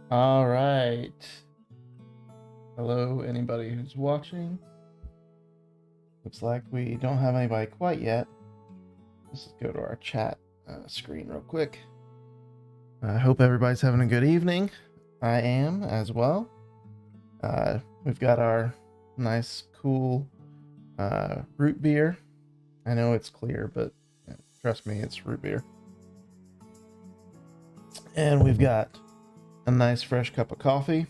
All right. Hello, anybody who's watching. Looks like we don't have anybody quite yet. Let's just go to our chat screen real quick. I hope everybody's having a good evening. I am as well. We've got our nice, cool root beer. I know it's clear, but trust me, it's root beer. And we've got a nice fresh cup of coffee.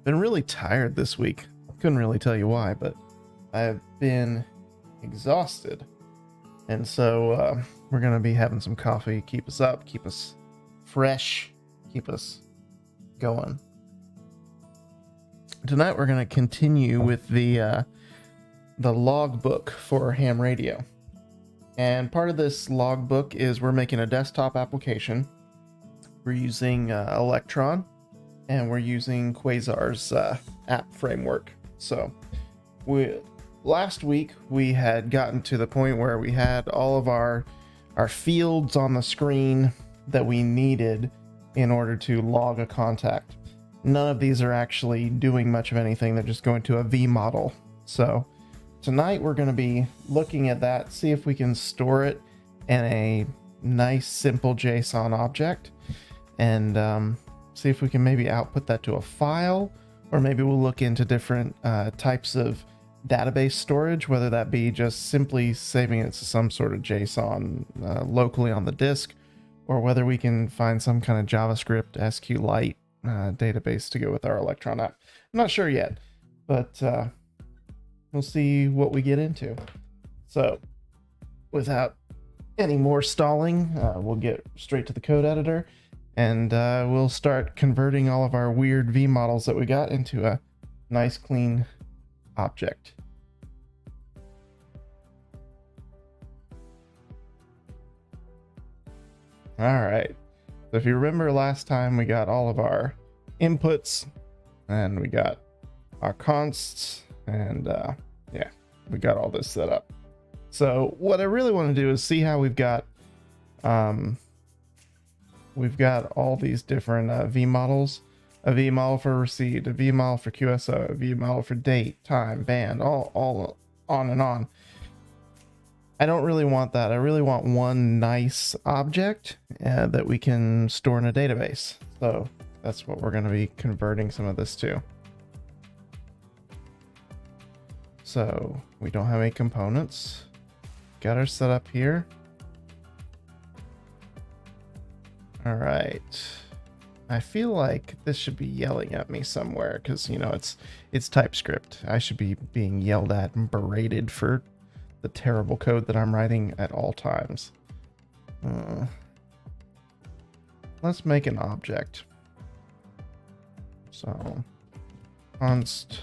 Been really tired this week. Couldn't really tell you why, but I've been exhausted. And so we're going to be having some coffee, keep us up, keep us fresh, keep us going. Tonight we're going to continue with the logbook for ham radio. And part of this logbook is we're making a desktop application. We're using Electron, and we're using Quasar's app framework. So last week we had gotten to the point where we had all of our fields on the screen that we needed in order to log a contact. None of these are actually doing much of anything. They're just going to a V model. So tonight we're going to be looking at that, see if we can store it in a nice simple JSON object, and see if we can maybe output that to a file, or maybe we'll look into different types of database storage, whether that be just simply saving it to some sort of JSON locally on the disk, or whether we can find some kind of JavaScript SQLite database to go with our Electron app. I'm not sure yet, but we'll see what we get into. So without any more stalling, we'll get straight to the code editor, and we'll start converting all of our weird V models that we got into a nice clean object. All right. So if you remember last time, we got all of our inputs, and we got our consts, and yeah, we got all this set up. So what I really want to do is see how we've got all these different V models. A V model for receipt, a V model for QSO, a V model for date, time, band, all on and on. I don't really want that. I really want one nice object that we can store in a database. So that's what we're going to be converting some of this to. So we don't have any components. Got our setup here. All right. I feel like this should be yelling at me somewhere because, you know, it's TypeScript. I should be being yelled at and berated for the terrible code that I'm writing at all times. Let's make an object. So const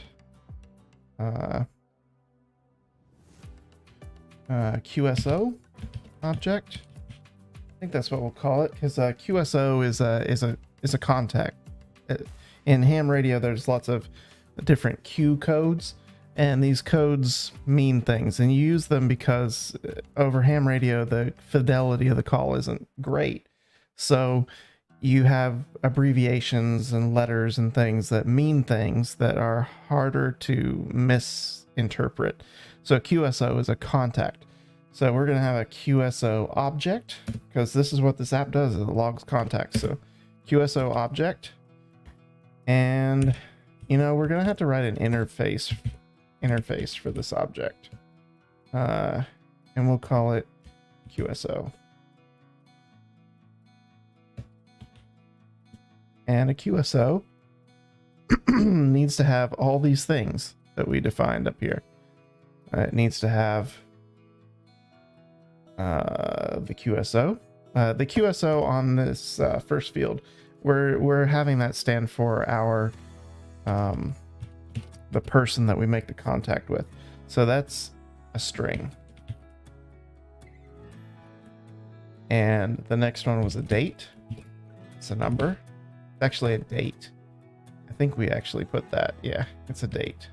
QSO object. I think that's what we'll call it, because QSO is a contact. In ham radio, there's lots of different Q codes, and these codes mean things, and you use them because over ham radio, the fidelity of the call isn't great. So you have abbreviations and letters and things that mean things that are harder to misinterpret. So QSO is a contact. So we're going to have a QSO object, because this is what this app does. It logs contacts. So QSO object. And, you know, we're going to have to write an interface for this object. And we'll call it QSO. And a QSO needs to have all these things that we defined up here. It needs to have the QSO. The QSO on this first field, we're having that stand for our the person that we make the contact with. So that's a string. And the next one was a date. It's a number. It's actually a date. I think we actually put that. Yeah, it's a date.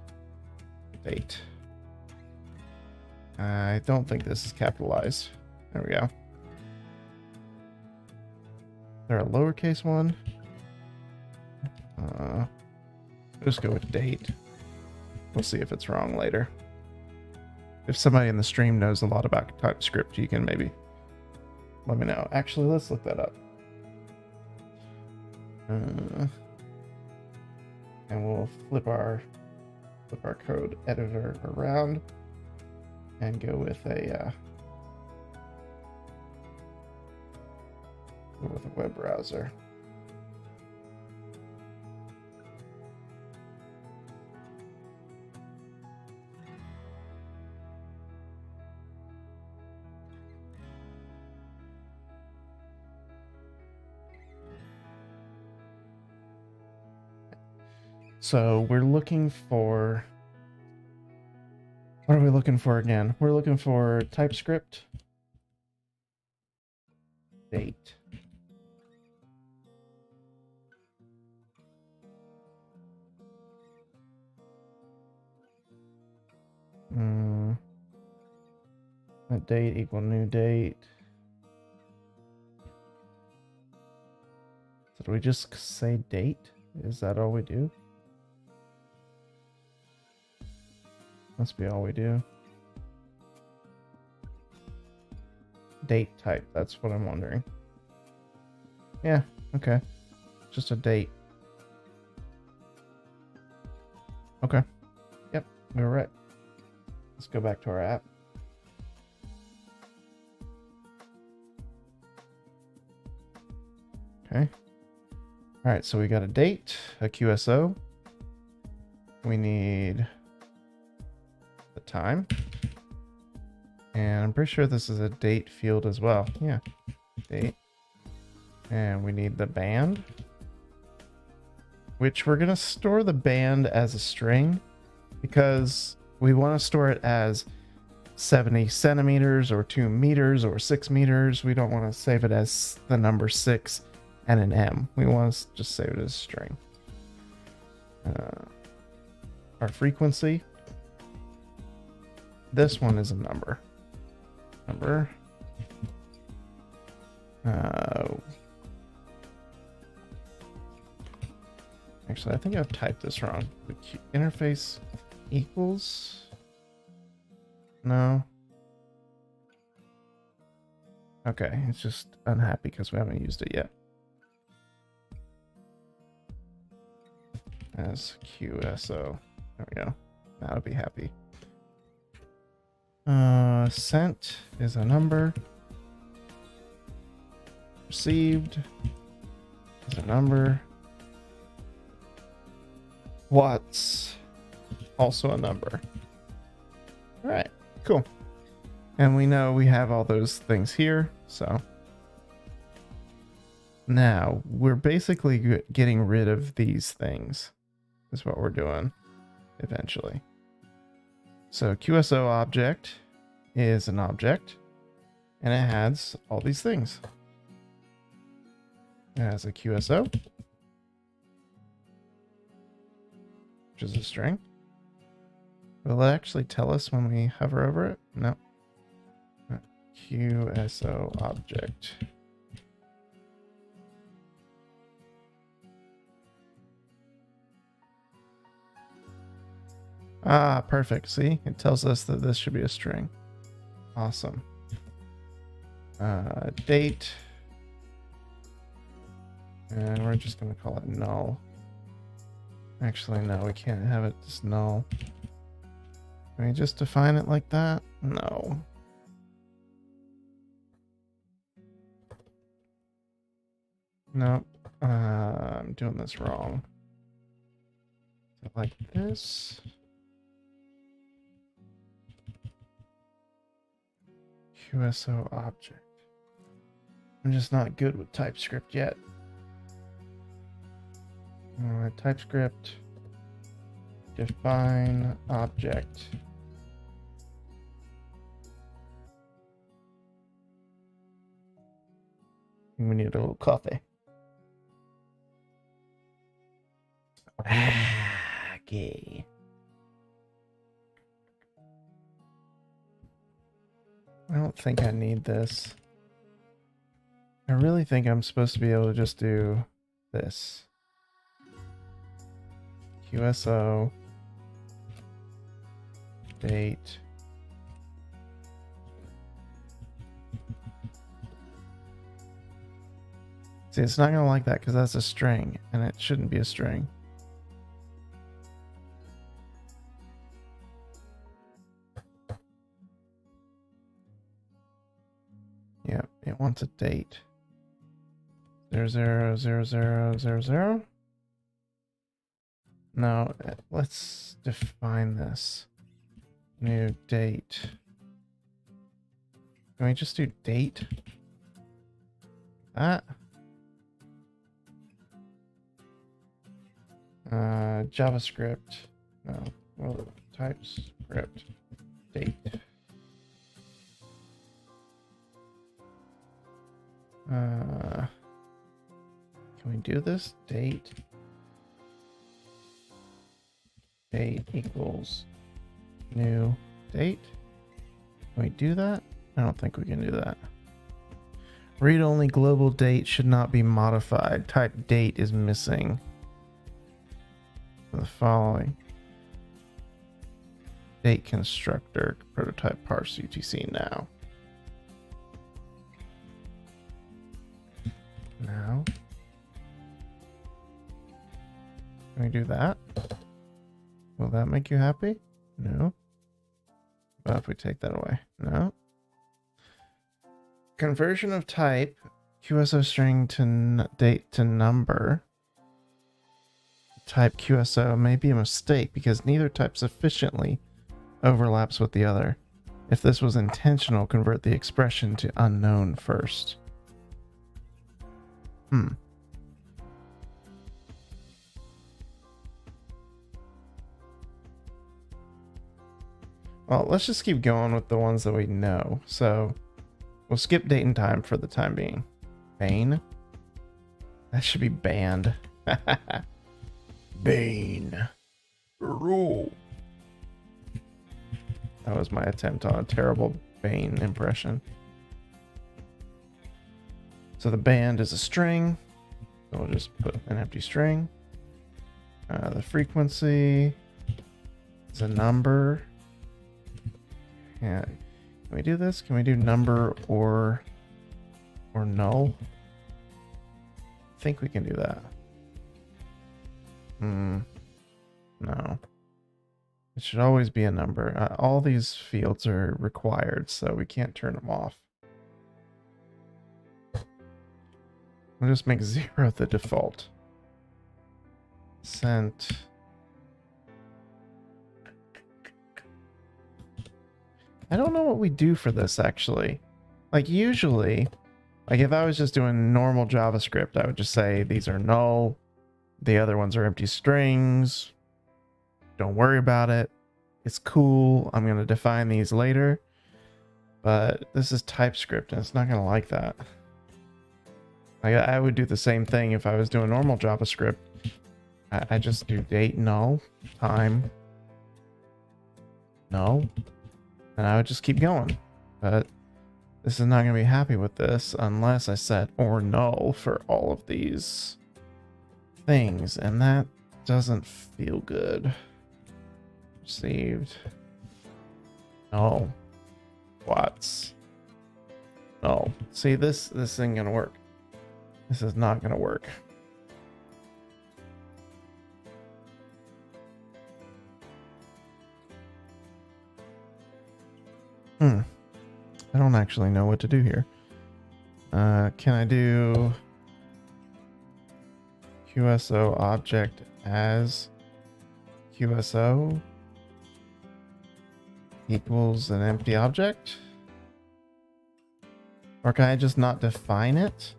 Date. I don't think this is capitalized. There we go. Is there a lowercase one? Just go with date. We'll see if it's wrong later. If somebody in the stream knows a lot about TypeScript, you can maybe let me know. Actually, let's look that up. And we'll flip our code editor around and go with a web browser. So we're looking for, what are we looking for again? We're looking for TypeScript date. That date equal new date. So do we just say date? Is that all we do? Must be all we do. Date type, that's what I'm wondering. Yeah, okay. Just a date. Okay. Yep, we were right. Let's go back to our app. Okay. All right, so we got a date, a QSO. We need the time. And I'm pretty sure this is a date field as well. Yeah, date. And we need the band, which we're going to store the band as a string because we want to store it as 70 centimeters or 2 meters or 6 meters. We don't want to save it as the number 6 and an M. We want to just save it as a string. Our frequency. This one is a number. Actually, I think I've typed this wrong. The interface equals. No. Okay, it's just unhappy because we haven't used it yet. As QSO. There we go. That'll be happy. Sent is a number. Received is a number. Watts, also a number. All right, cool. And we know we have all those things here, so now we're basically getting rid of these things is what we're doing eventually. So QSO object is an object and it has all these things. It has a QSO, which is a string. Will it actually tell us when we hover over it? No. QSO object. Ah, perfect. See, it tells us that this should be a string. Awesome. Date. And we're just going to call it null. Actually, no, we can't have it just null. Can we just define it like that? No. Nope. I'm doing this wrong. So like this. QSO object. I'm just not good with TypeScript yet. TypeScript define object. We need a little coffee. Okay. I don't think I need this. I really think I'm supposed to be able to just do this. QSO date. See, it's not going to like that because that's a string, and it shouldn't be a string. Yep, it wants a date. 000000. Now, let's define this. New date. Can we just do date? That. JavaScript. No. Well, TypeScript. Date. Can we do this? Date equals new date. Can we do that? I don't think we can do that. Read-only global date should not be modified. Type date is missing. The following. Date constructor prototype parse UTC now. Now. Can we do that? Will that make you happy? No. What if we take that away? No. Conversion of type QSO string to date to number. Type QSO may be a mistake because neither type sufficiently overlaps with the other. If this was intentional, convert the expression to unknown first. Well, let's just keep going with the ones that we know. So we'll skip date and time for the time being. Bane. That should be banned. Bane. Rule. That was my attempt on a terrible Bane impression. So the band is a string. So we'll just put an empty string. The frequency is a number. Yeah. Can we do this? Can we do number or null? I think we can do that. No. It should always be a number. All these fields are required, so we can't turn them off. We'll just make 0 the default. Sent. I don't know what we do for this, actually. Like, usually, like if I was just doing normal JavaScript, I would just say these are null. The other ones are empty strings. Don't worry about it. It's cool. I'm going to define these later. But this is TypeScript, and it's not going to like that. I would do the same thing if I was doing normal JavaScript. I just do date null, time null, and I would just keep going. But this is not going to be happy with this unless I set or null for all of these things, and that doesn't feel good. Received. No. What's no. See, this ain't gonna work. This is not gonna work. I don't actually know what to do here. Can I do QSO object as QSO equals an empty object? Or can I just not define it?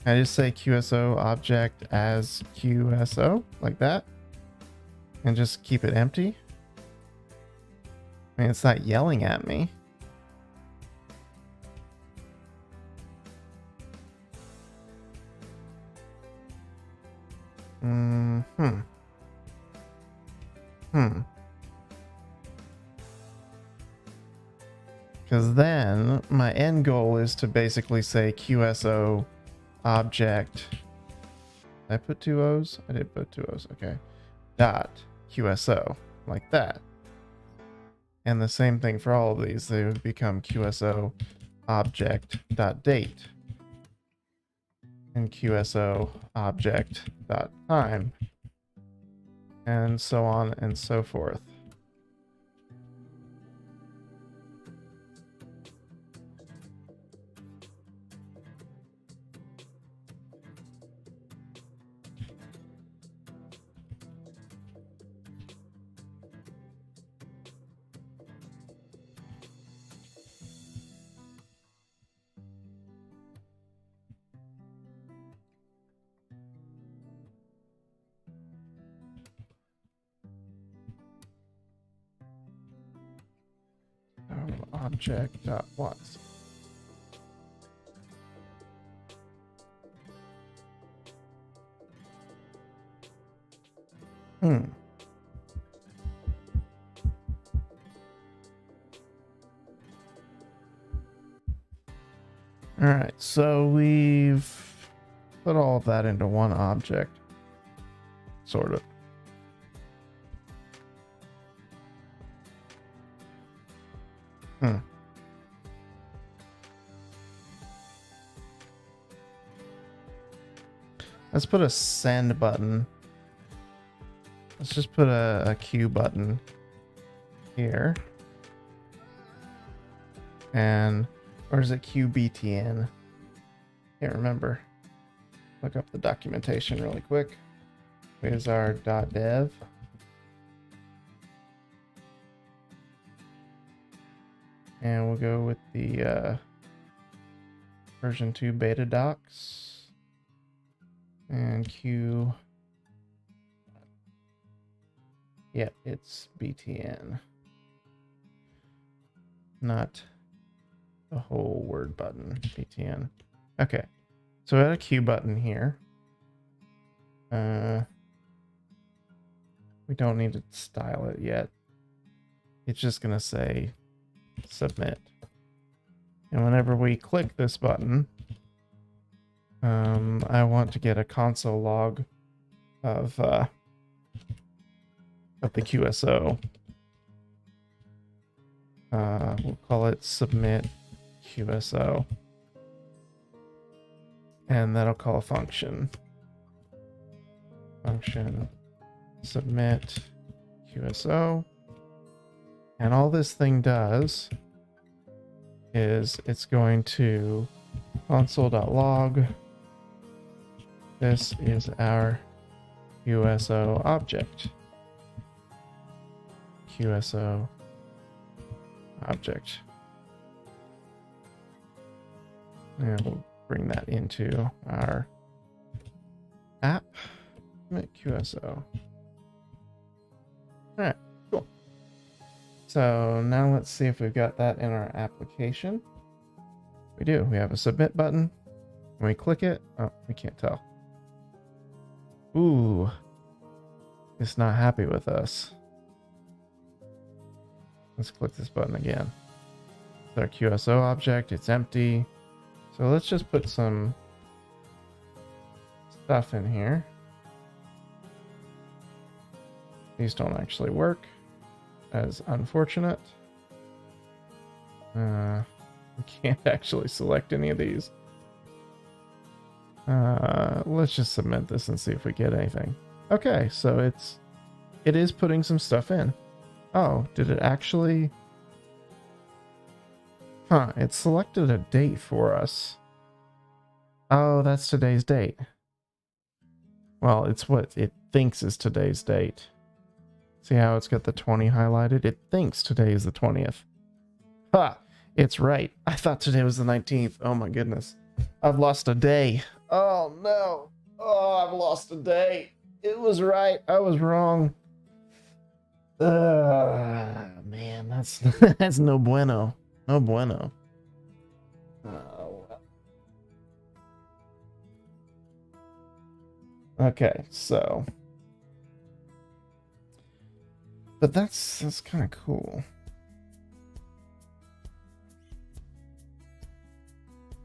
Can I just say QSO object as QSO like that and just keep it empty? I mean, it's not yelling at me. Because then my end goal is to basically say QSO object. Did I put 2 O's? I did put 2 O's. Okay. dot QSO, like that. And the same thing for all of these. They would become QSO object dot date and QSO object dot time, and so on and so forth. Object dot what? All right, so we've put all of that into one object, sort of. Let's put a send button. Let's just put a Q button here. And, or is it QBTN? Can't remember. Look up the documentation really quick. Here's our .dev. And we'll go with the version 2 beta docs. And Q. Yeah, it's BTN. Not the whole word button, BTN. Okay, so we had a Q button here. We don't need to style it yet. It's just gonna say submit. And whenever we click this button, I want to get a console log of the QSO. We'll call it submit QSO. And that'll call a function. Function submit QSO. And all this thing does is it's going to console.log. This is our QSO object. QSO object. And we'll bring that into our app. Make QSO. Alright, cool. So now let's see if we've got that in our application. We do. We have a submit button. When we click it, oh, we can't tell. Ooh, it's not happy with us. Let's click this button again. It's our QSO object. It's empty. So let's just put some stuff in here. These don't actually work. That is unfortunate. We can't actually select any of these. Let's just submit this and see if we get anything. Okay, so it is putting some stuff in. Oh, did it actually? Huh, it selected a date for us. Oh, that's today's date. Well, it's what it thinks is today's date. See how it's got the 20 highlighted? It thinks today is the 20th. Ha! It's right. I thought today was the 19th. Oh my goodness. I've lost a day. Oh no. Oh, I've lost a day. It was right. I was wrong. Man, that's no bueno. No bueno. Oh. Okay, so. But that's kind of cool.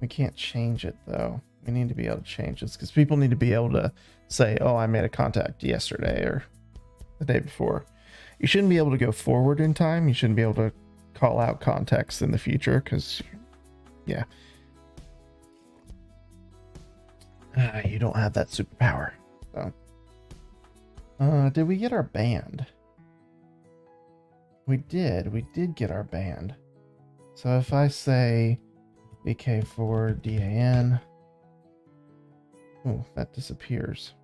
We can't change it though. We need to be able to change this because people need to be able to say, "Oh, I made a contact yesterday," or the day before. You shouldn't be able to go forward in time. You shouldn't be able to call out context in the future because, yeah. You don't have that superpower. So, did we get our band? We did. We did get our band. So if I say VK4DAN, oh, that disappears.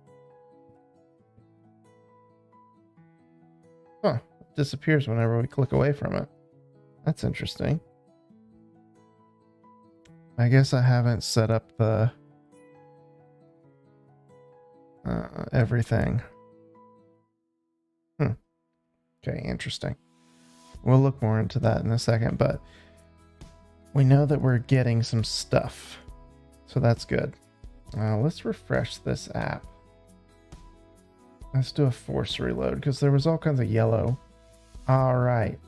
Huh, it disappears whenever we click away from it. That's interesting. I guess I haven't set up the everything. Okay, interesting. We'll look more into that in a second, but we know that we're getting some stuff, so that's good. Let's refresh this app. Let's do a force reload because there was all kinds of yellow. All right,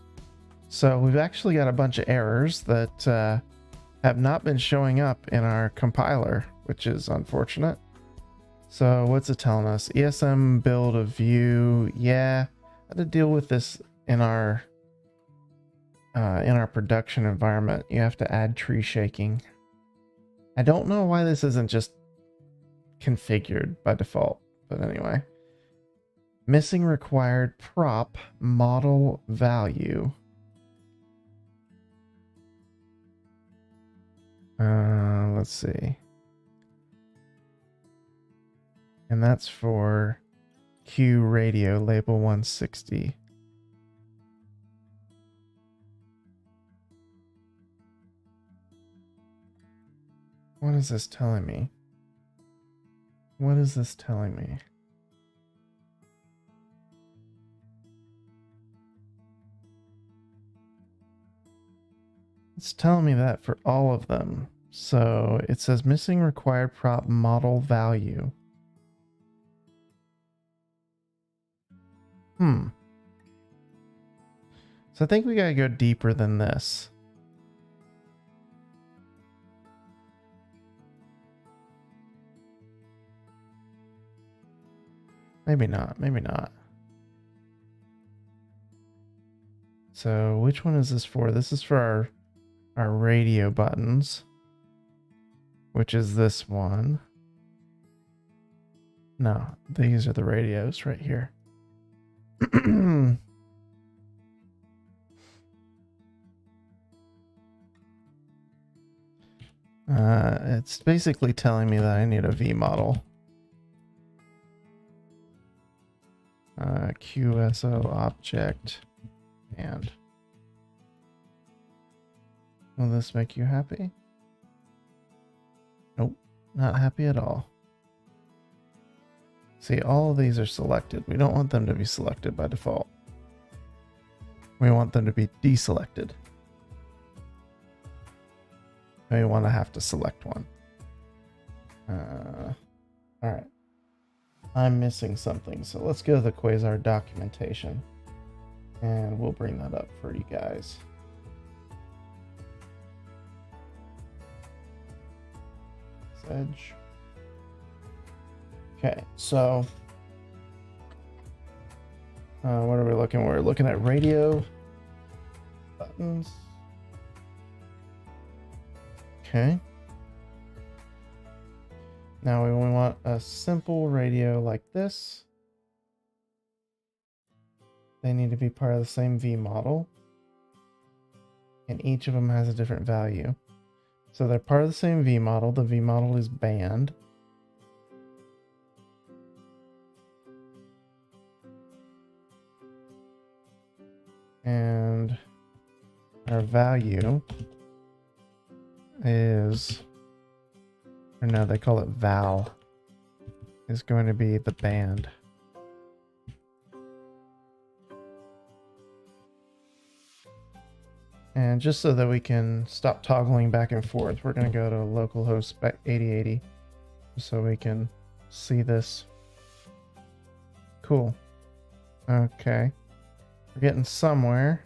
so we've actually got a bunch of errors that have not been showing up in our compiler, which is unfortunate. So what's it telling us? ESM build a view. Yeah, I had to deal with this in our production environment. You have to add tree shaking. I don't know why this isn't just configured by default, but anyway. Missing required prop model value. Let's see. And that's for Q radio label 160. What is this telling me? What is this telling me? It's telling me that for all of them. So it says missing required prop model value. So I think we gotta go deeper than this. Maybe not, maybe not. So which one is this for? This is for our radio buttons, which is this one. No, these are the radios right here. It's basically telling me that I need a V model. QSO object and will this make you happy? Nope, not happy at all. See, all of these are selected. We don't want them to be selected by default. We want them to be deselected. We want to have to select one. All right. I'm missing something, so let's go to the Quasar documentation and we'll bring that up for you guys. Edge. Okay, so what are we looking? We're looking at radio buttons. Okay. Now we want a simple radio like this. They need to be part of the same V model. And each of them has a different value. So they're part of the same V model. The V model is band. And our value is, or no, they call it val, is going to be the band. And just so that we can stop toggling back and forth, we're going to go to localhost 8080 so we can see this. Cool. Okay. We're getting somewhere.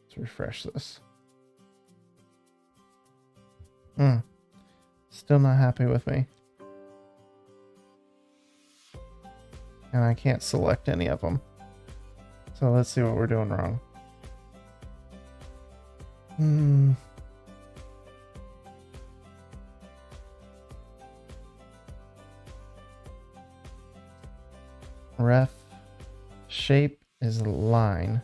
Let's refresh this. Still not happy with me. And I can't select any of them. So let's see what we're doing wrong. Ref shape is a line.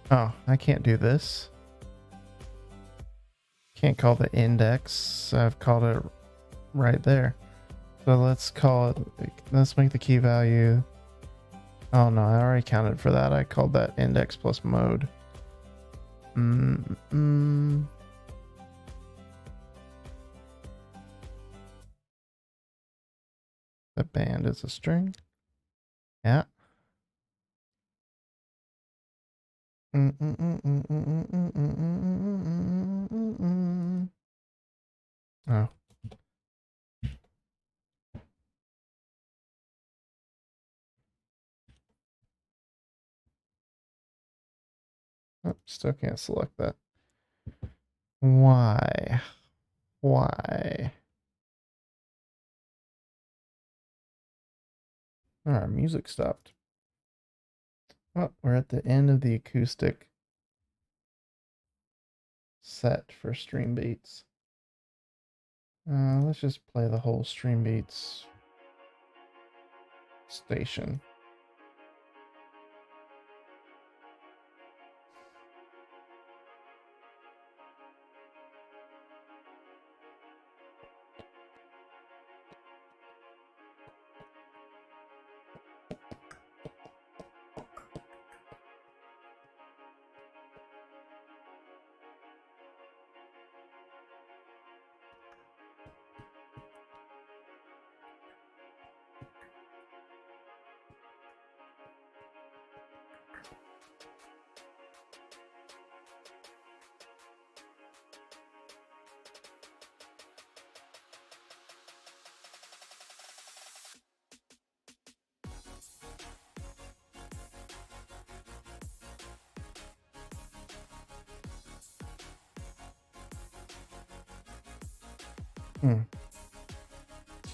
Oh, I can't do this. Can't call the index. I've called it right there. So let's call it, let's make the key value. Oh no, I already counted for that. I called that index plus mode. The band is a string. Yeah. Oh. Oh, still can't select that. Why? Why? Oh, our music stopped. Oh, we're at the end of the acoustic set for Stream Beats. Let's just play the whole Stream Beats station.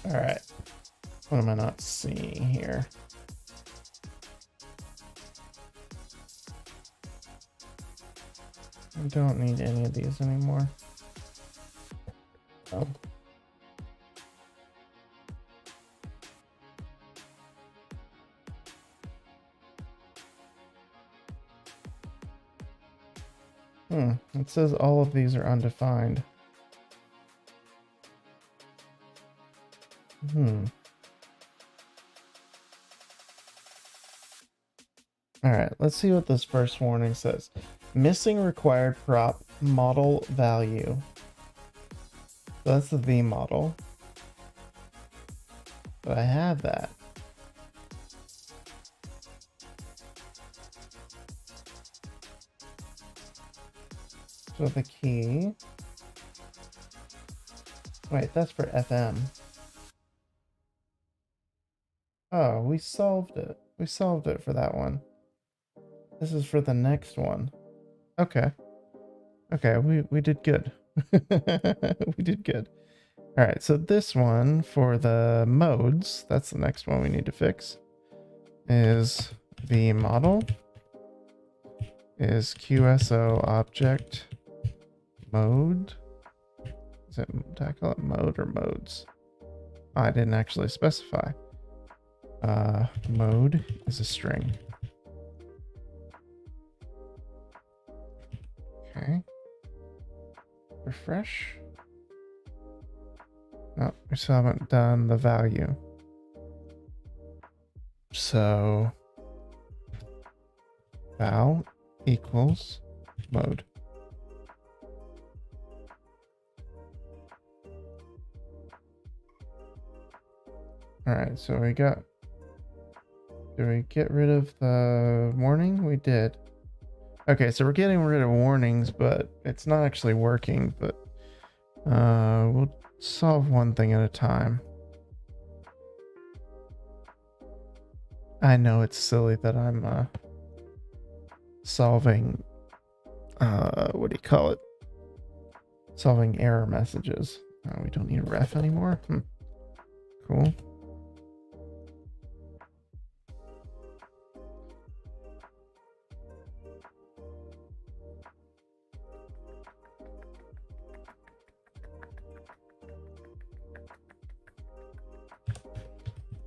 All right. What am I not seeing here? I don't need any of these anymore. Oh. It says all of these are undefined. All right, let's see what this first warning says. Missing required prop model value. So that's the V model. But I have that. So the key. Wait, that's for FM. Oh, we solved it. We solved it for that one. This is for the next one. Okay. Okay, we did good. We did good. All right, so this one for the modes, that's the next one we need to fix, is the model is QSO object mode. Did I call it mode or modes? Oh, I didn't actually specify. Mode is a string. Okay. Refresh. No, we still haven't done the value. So val equals mode. All right, so we got, did we get rid of the warning? We did. Okay, so we're getting rid of warnings, but it's not actually working, but we'll solve one thing at a time. I know it's silly that I'm solving what do you call it? Solving error messages. Oh, we don't need a ref anymore. Cool.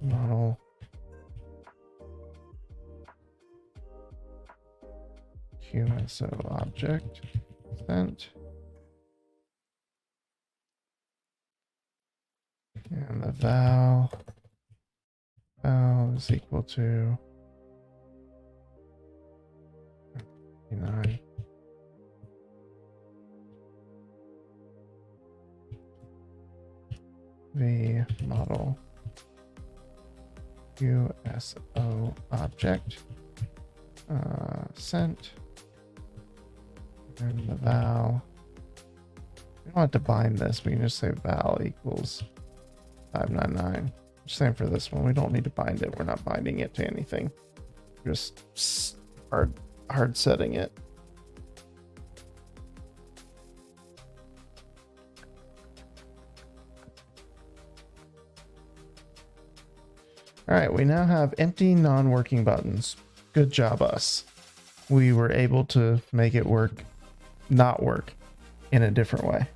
Model QSO object sent. And the val is equal to 9. The model QSO object sent, and the val. We don't have to bind this. We can just say val equals 599. Same for this one. We don't need to bind it. We're not binding it to anything. Just hard setting it. All right, we now have empty non-working buttons. Good job, us. We were able to make it work, not work, in a different way.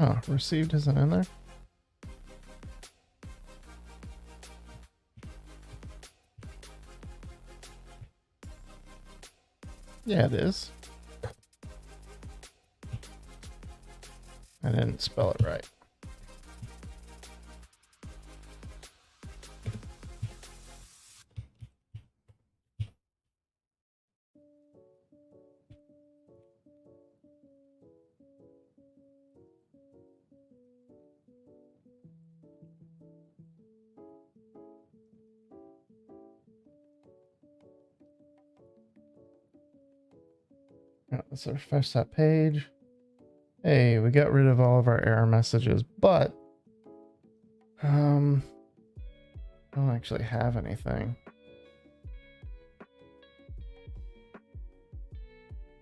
Oh, received isn't in there? Yeah, it is. I didn't spell it right. Let's refresh that page. Hey, we got rid of all of our error messages, but don't actually have anything.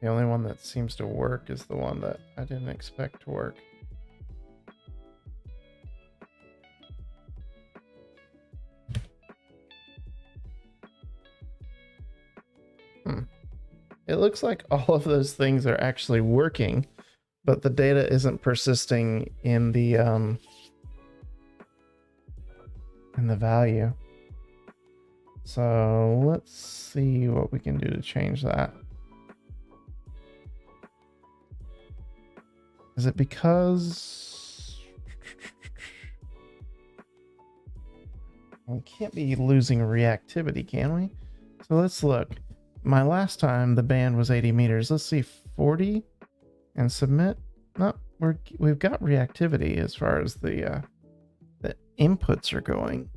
The only one that seems to work is the one that I didn't expect to work. It looks like all of those things are actually working, but the data isn't persisting in the value. So let's see what we can do to change that. Is it because we can't be losing reactivity, can we? So let's look. My last time the band was 80 meters. Let's see, 40 and submit. No, we've got reactivity as far as the inputs are going,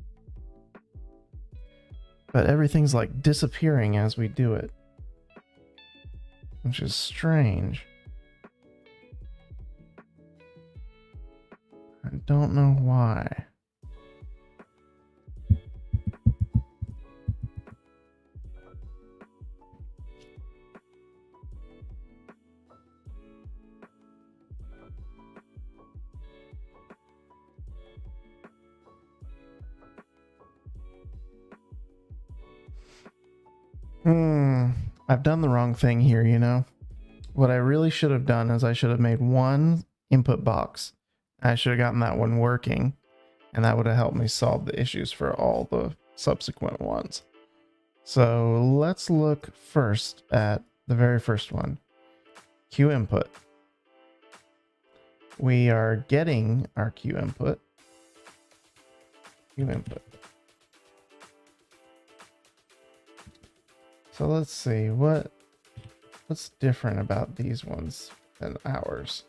but everything's like disappearing as we do it, which is strange. I don't know why. I've done the wrong thing here, you know? What I really should have done is I should have made one input box. I should have gotten that one working, and that would have helped me solve the issues for all the subsequent ones. So let's look first at the very first one, Q input. We are getting our Q input. Q input. So let's see what's different about these ones than ours.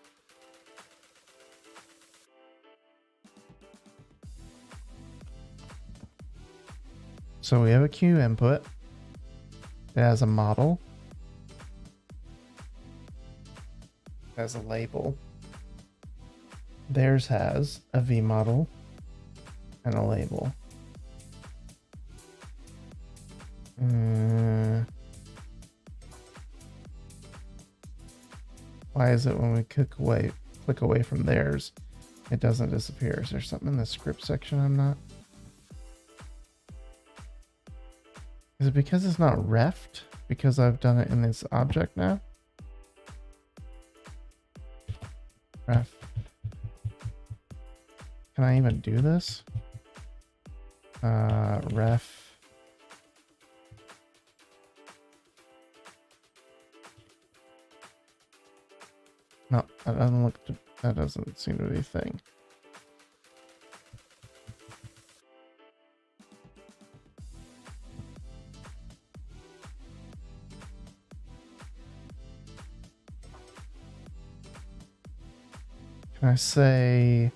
So we have a Q input. It has a model. It has a label. Theirs has a V model and a label. Why is it when we click away from theirs, it doesn't disappear? Is there something in the script section I'm not? Is it because it's not refed? Because I've done it in this object now? Ref. Can I even do this? Ref. No, that doesn't seem to be a thing. Can I say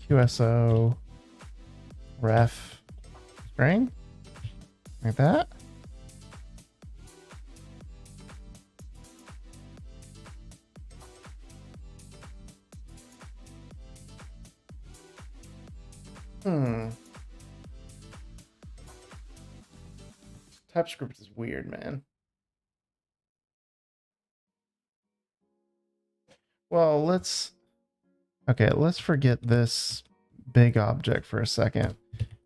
QSO ref string? Like that? TypeScript is weird, man. Well, let's forget this big object for a second.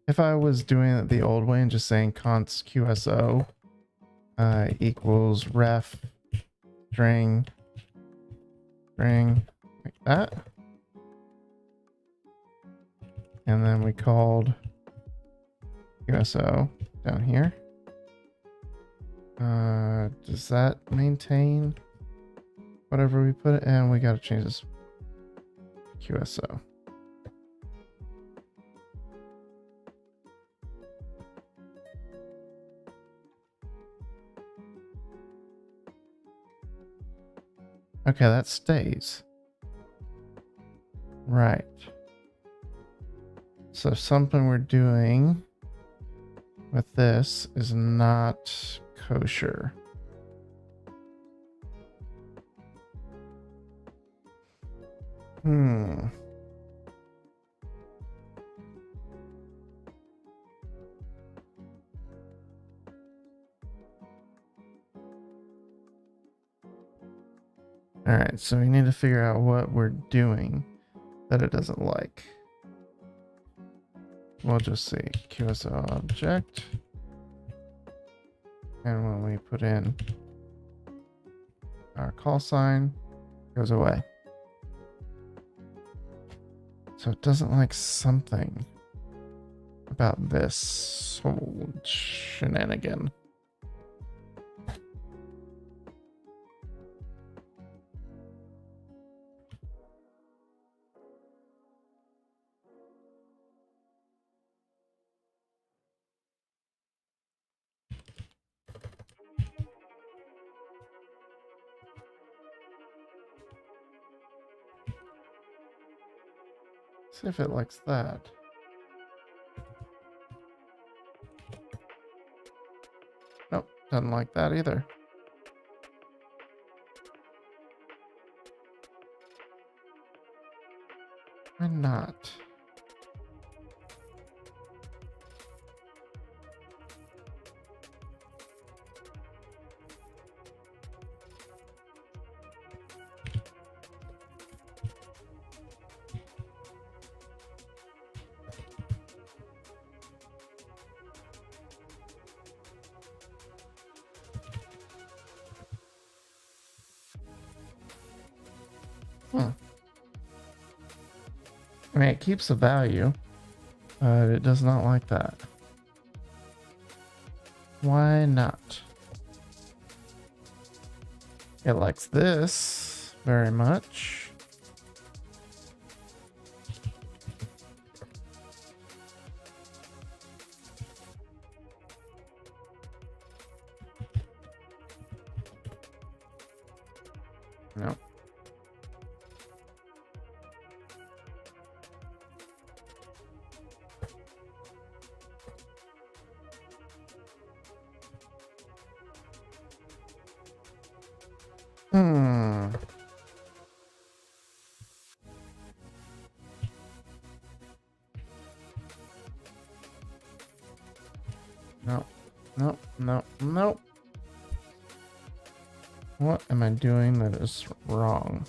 If I was doing it the old way and just saying const QSO equals ref string like that, and then we called QSO down here. Does that maintain whatever we put it in? We got to change this to QSO. Okay, that stays. Right. So something we're doing with this is not kosher. All right, so we need to figure out what we're doing that it doesn't like. We'll just say QSO object. And when we put in our call sign, it goes away. So it doesn't like something about this whole shenanigan. See if it likes that. Nope, doesn't like that either. Why not? I mean, it keeps the value, but it does not like that. Why not? It likes this very much. No. No, no, no, no. What am I doing that is wrong?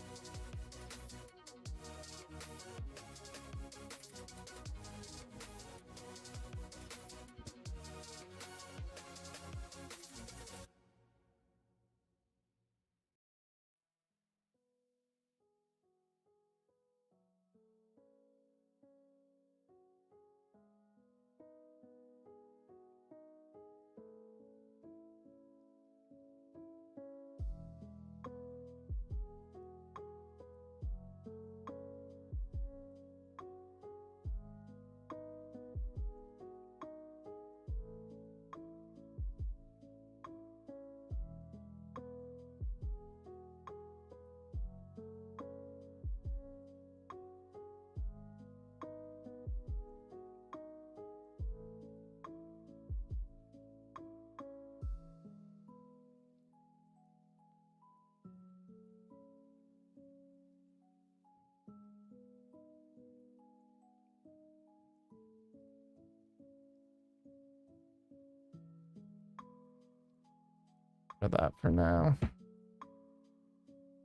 For that for now.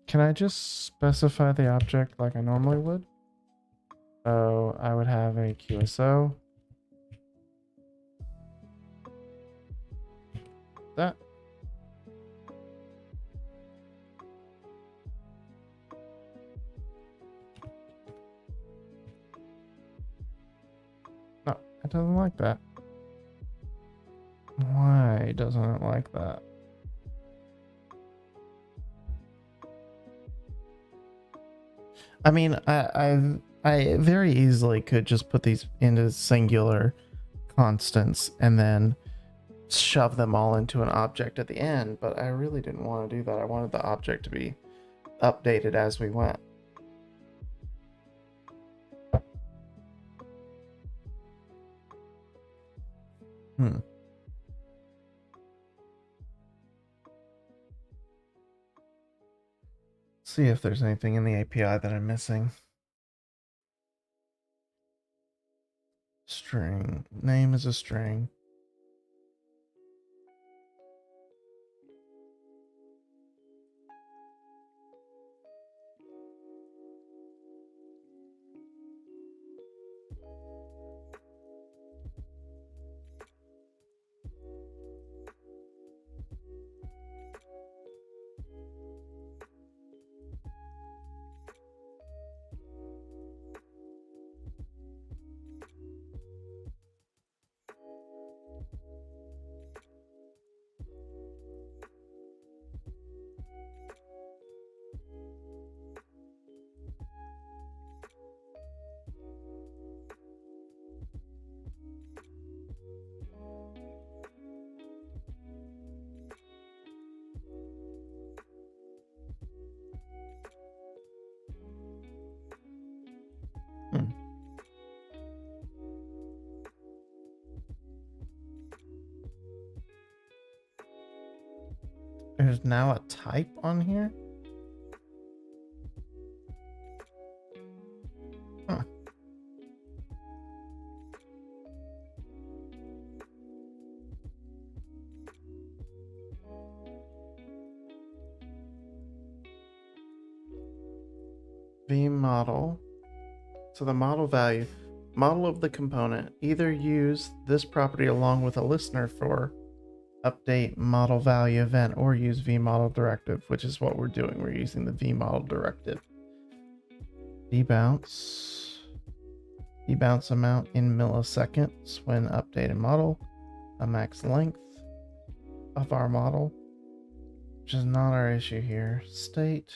Can I just specify the object like I normally would? So I would have a QSO. That. No, it doesn't like that. Why doesn't it like that? I mean, I very easily could just put these into singular constants and then shove them all into an object at the end, but I really didn't want to do that. I wanted the object to be updated as we went. See if there's anything in the API that I'm missing. String. Name is a string. There's now a type on here? Huh. V model. So the model value, model of the component, either use this property along with a listener for update model value event or use vModel directive, which is what we're doing. We're using the vModel directive. Debounce. Debounce amount in milliseconds when updated model. A max length of our model, which is not our issue here. State.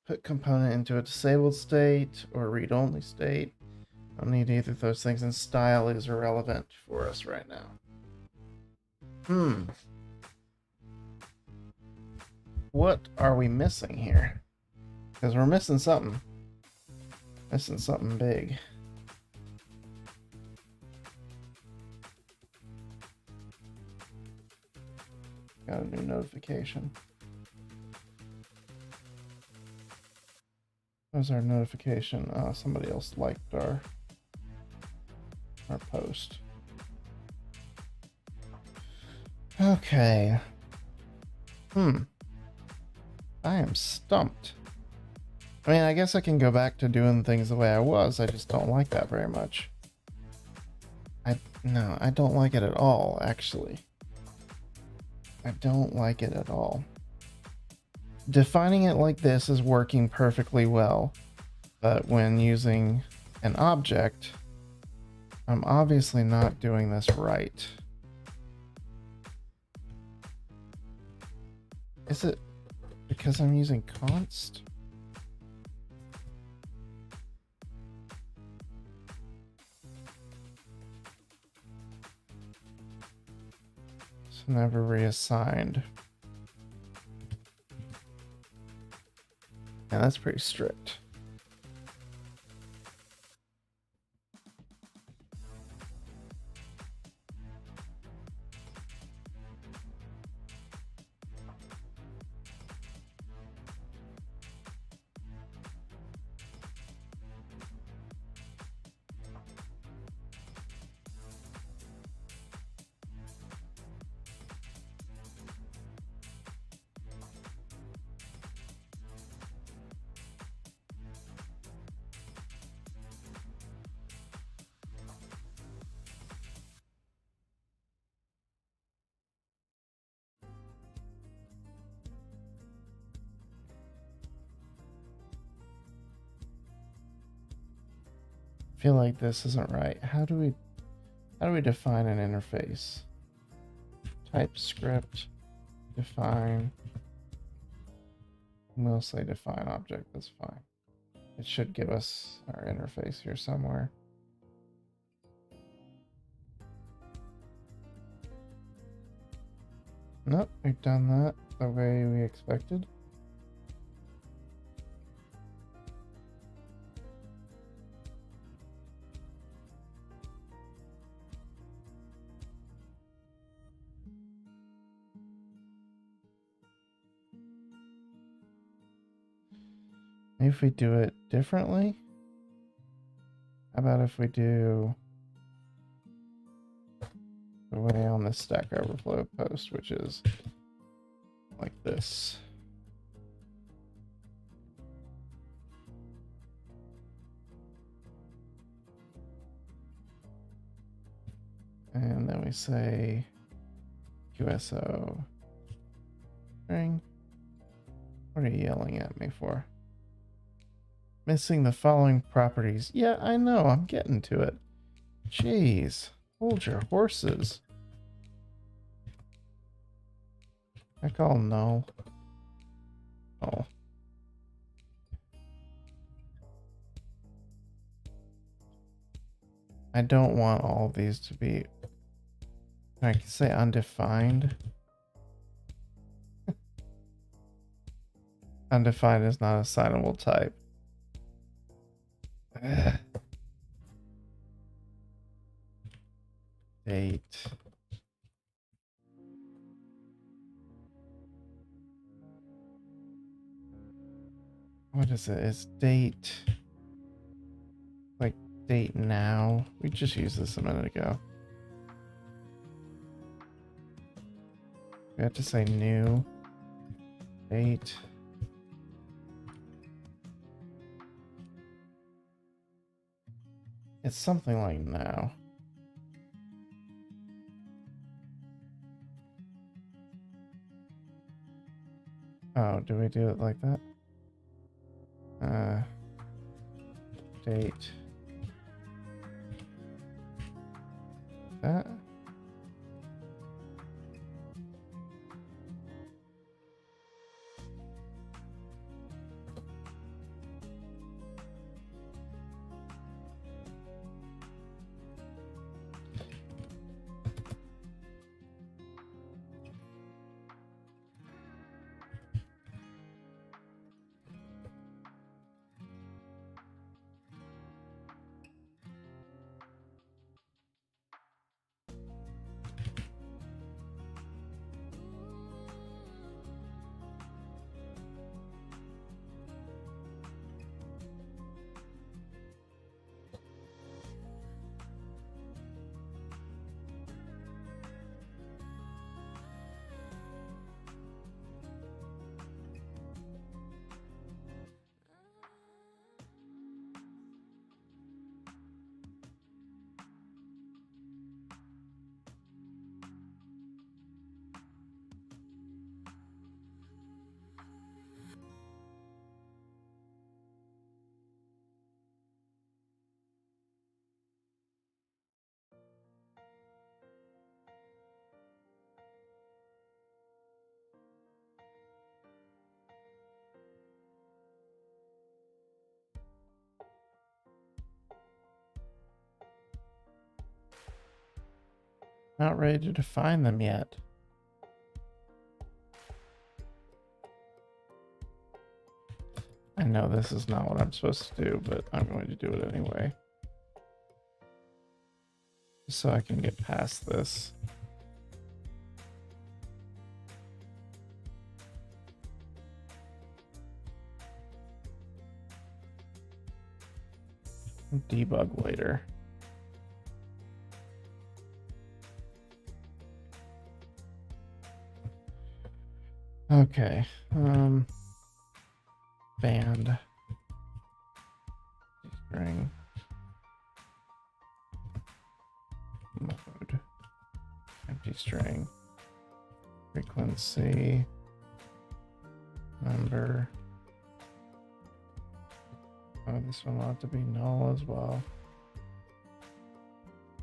Put component into a disabled state or read-only state. I don't need either of those things, and style is irrelevant for us right now. What are we missing here? Because we're missing something. Missing something big. Got a new notification. What was our notification? Somebody else liked our post. Okay. I am stumped. I mean, I guess I can go back to doing things the way I was. I just don't like that very much. No, I don't like it at all, actually. I don't like it at all. Defining it like this is working perfectly well, but when using an object, I'm obviously not doing this right. Is it because I'm using const? So never reassigned. Yeah, that's pretty strict. I feel like this isn't right. How do we define an interface? TypeScript define. We'll say define object. That's fine. It should give us our interface here somewhere. Nope, we've done that the way we expected. Maybe if we do it differently? How about if we do the way on the Stack Overflow post, which is like this. And then we say QSO string. What are you yelling at me for? Missing the following properties. Yeah, I know. I'm getting to it. Jeez. Hold your horses. I call null. Oh. I don't want all of these to be... I can say undefined. Undefined is not assignable type. Date. What is it? It's date. Like date now. We just used this a minute ago. We have to say new. Date. It's something like now. Oh, do we do it like that? date. That. Not ready to define them yet. I know this is not what I'm supposed to do, but I'm going to do it anyway. Just so I can get past this. Debug later. Okay. Band. String. Mode. Empty string. Frequency. Number. Oh, this one ought to be null as well.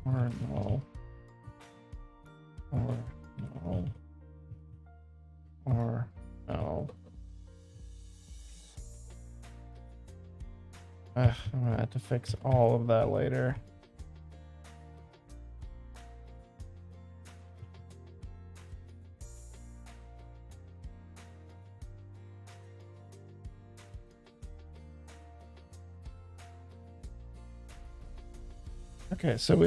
Or null. Or null. Or no. I'm gonna have to fix all of that later. Okay, so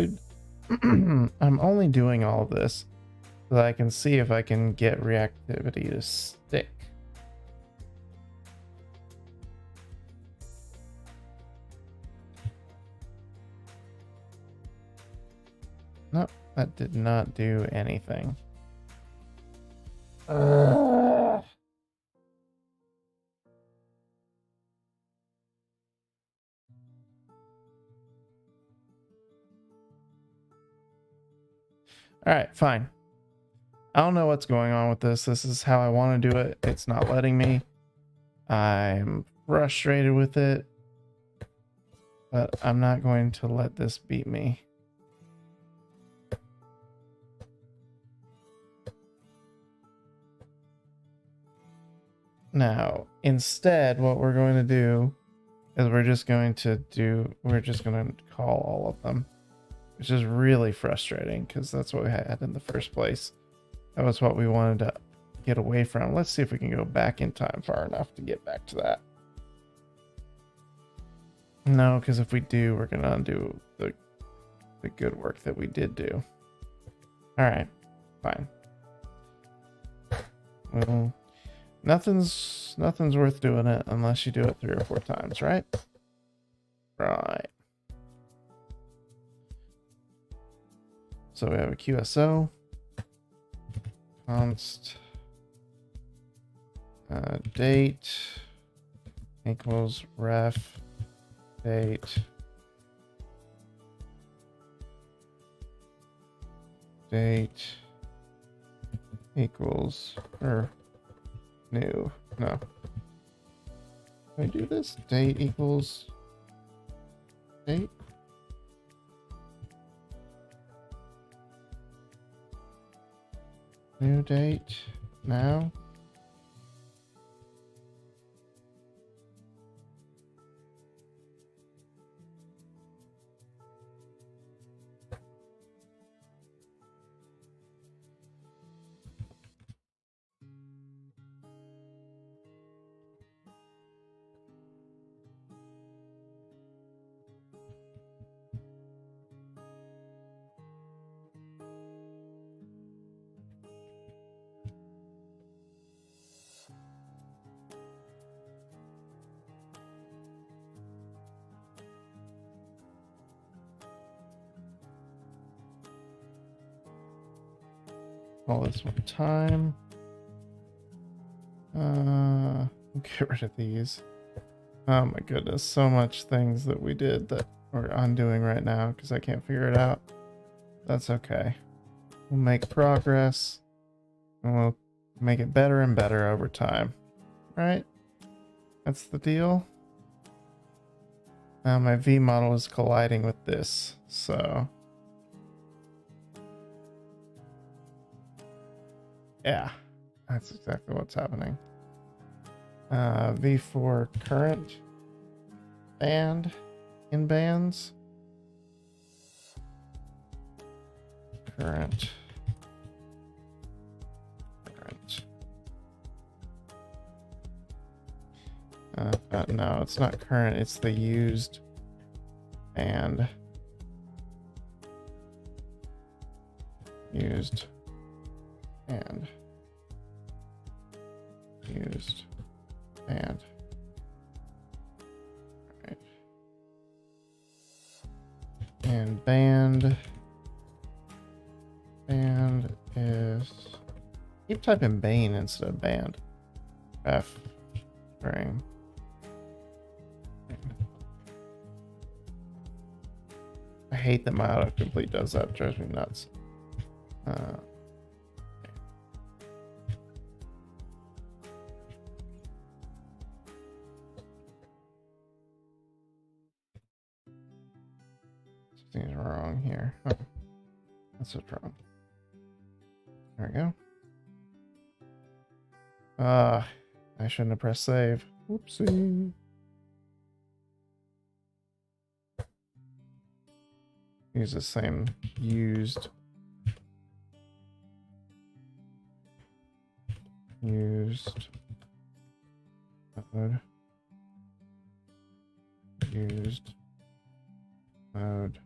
I'm only doing all of this so that I can see if I can get reactivity to stick. Nope, that did not do anything. All right, fine. I don't know what's going on with this. This is how I want to do it. It's not letting me. I'm frustrated with it, but I'm not going to let this beat me. Now, instead, what we're going to do is we're just going to call all of them, which is really frustrating because that's what we had in the first place. That was what we wanted to get away from. Let's see if we can go back in time far enough to get back to that. No, because if we do, we're going to undo the good work that we did do. All right, fine. Well, nothing's worth doing it unless you do it 3 or 4 times, right? Right. So we have a QSO. Const date equals ref date equals new. No. Can I do this? Date equals Date. New date. Now. All this one time. Get rid of these. Oh my goodness, so much things that we did that we're undoing right now because I can't figure it out. That's okay. We'll make progress and we'll make it better and better over time. Right? That's the deal. Now my V model is colliding with this, so yeah, that's exactly what's happening. V4 current band in bands. Current. No, it's not current. It's the used band. Used and used and right. And band is, keep typing bane instead of band. F string. I hate that my autocomplete does that. It drives me nuts. Something's wrong here. Oh, that's what's wrong. There we go. I shouldn't have pressed save. Whoopsie. Use the same used mode. Used mode.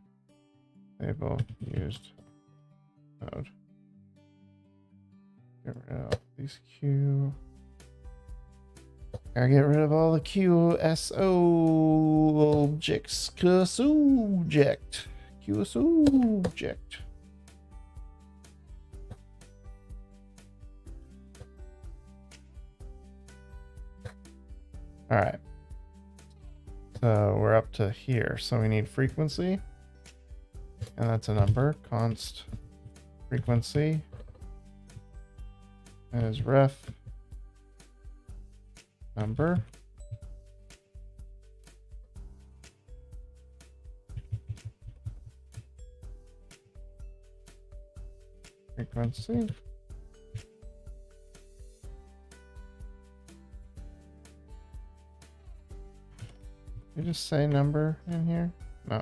Label used mode. Get rid of these Q. Gotta get rid of all the QSO objects. QSO object. All right. So we're up to here. So we need frequency. And that's a number. Const frequency is ref number. Frequency. You just say number in here? No.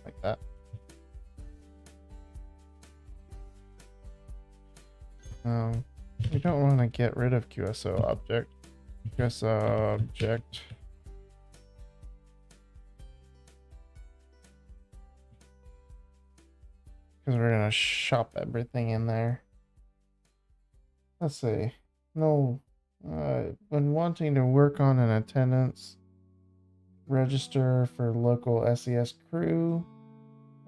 Like that. We don't want to get rid of QSO object. QSO object. Because we're going to shop everything in there. Let's see. No. When wanting to work on an attendance register for local SES crew,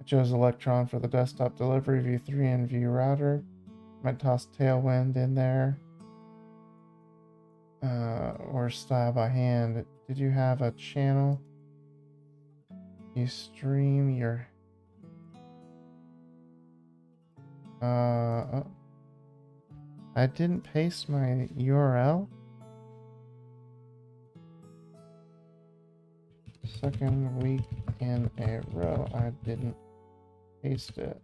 I chose Electron for the desktop delivery, view3 and view router. Might toss Tailwind in there. Or style by hand. Did you have a channel? You stream your... I didn't paste my URL. Second week in a row. I didn't paste it.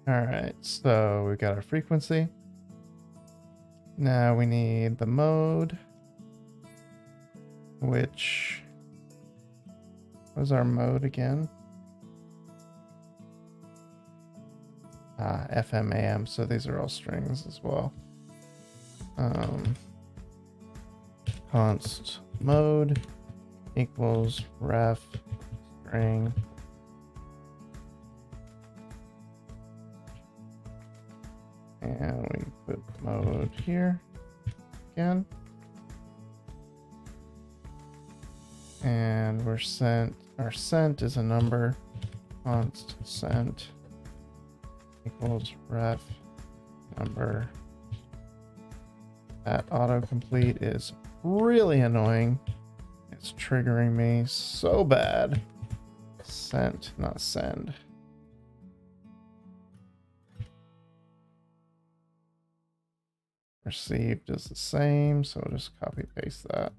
All right, so we got our frequency. Now we need the mode, which was our mode again. FM, AM, so these are all strings as well. Const mode equals ref string. And we put mode here again. And we're sent, our sent is a number. Const sent equals ref number. That autocomplete is really annoying. It's triggering me so bad. Sent, not send. Received is the same, so we'll just copy paste that.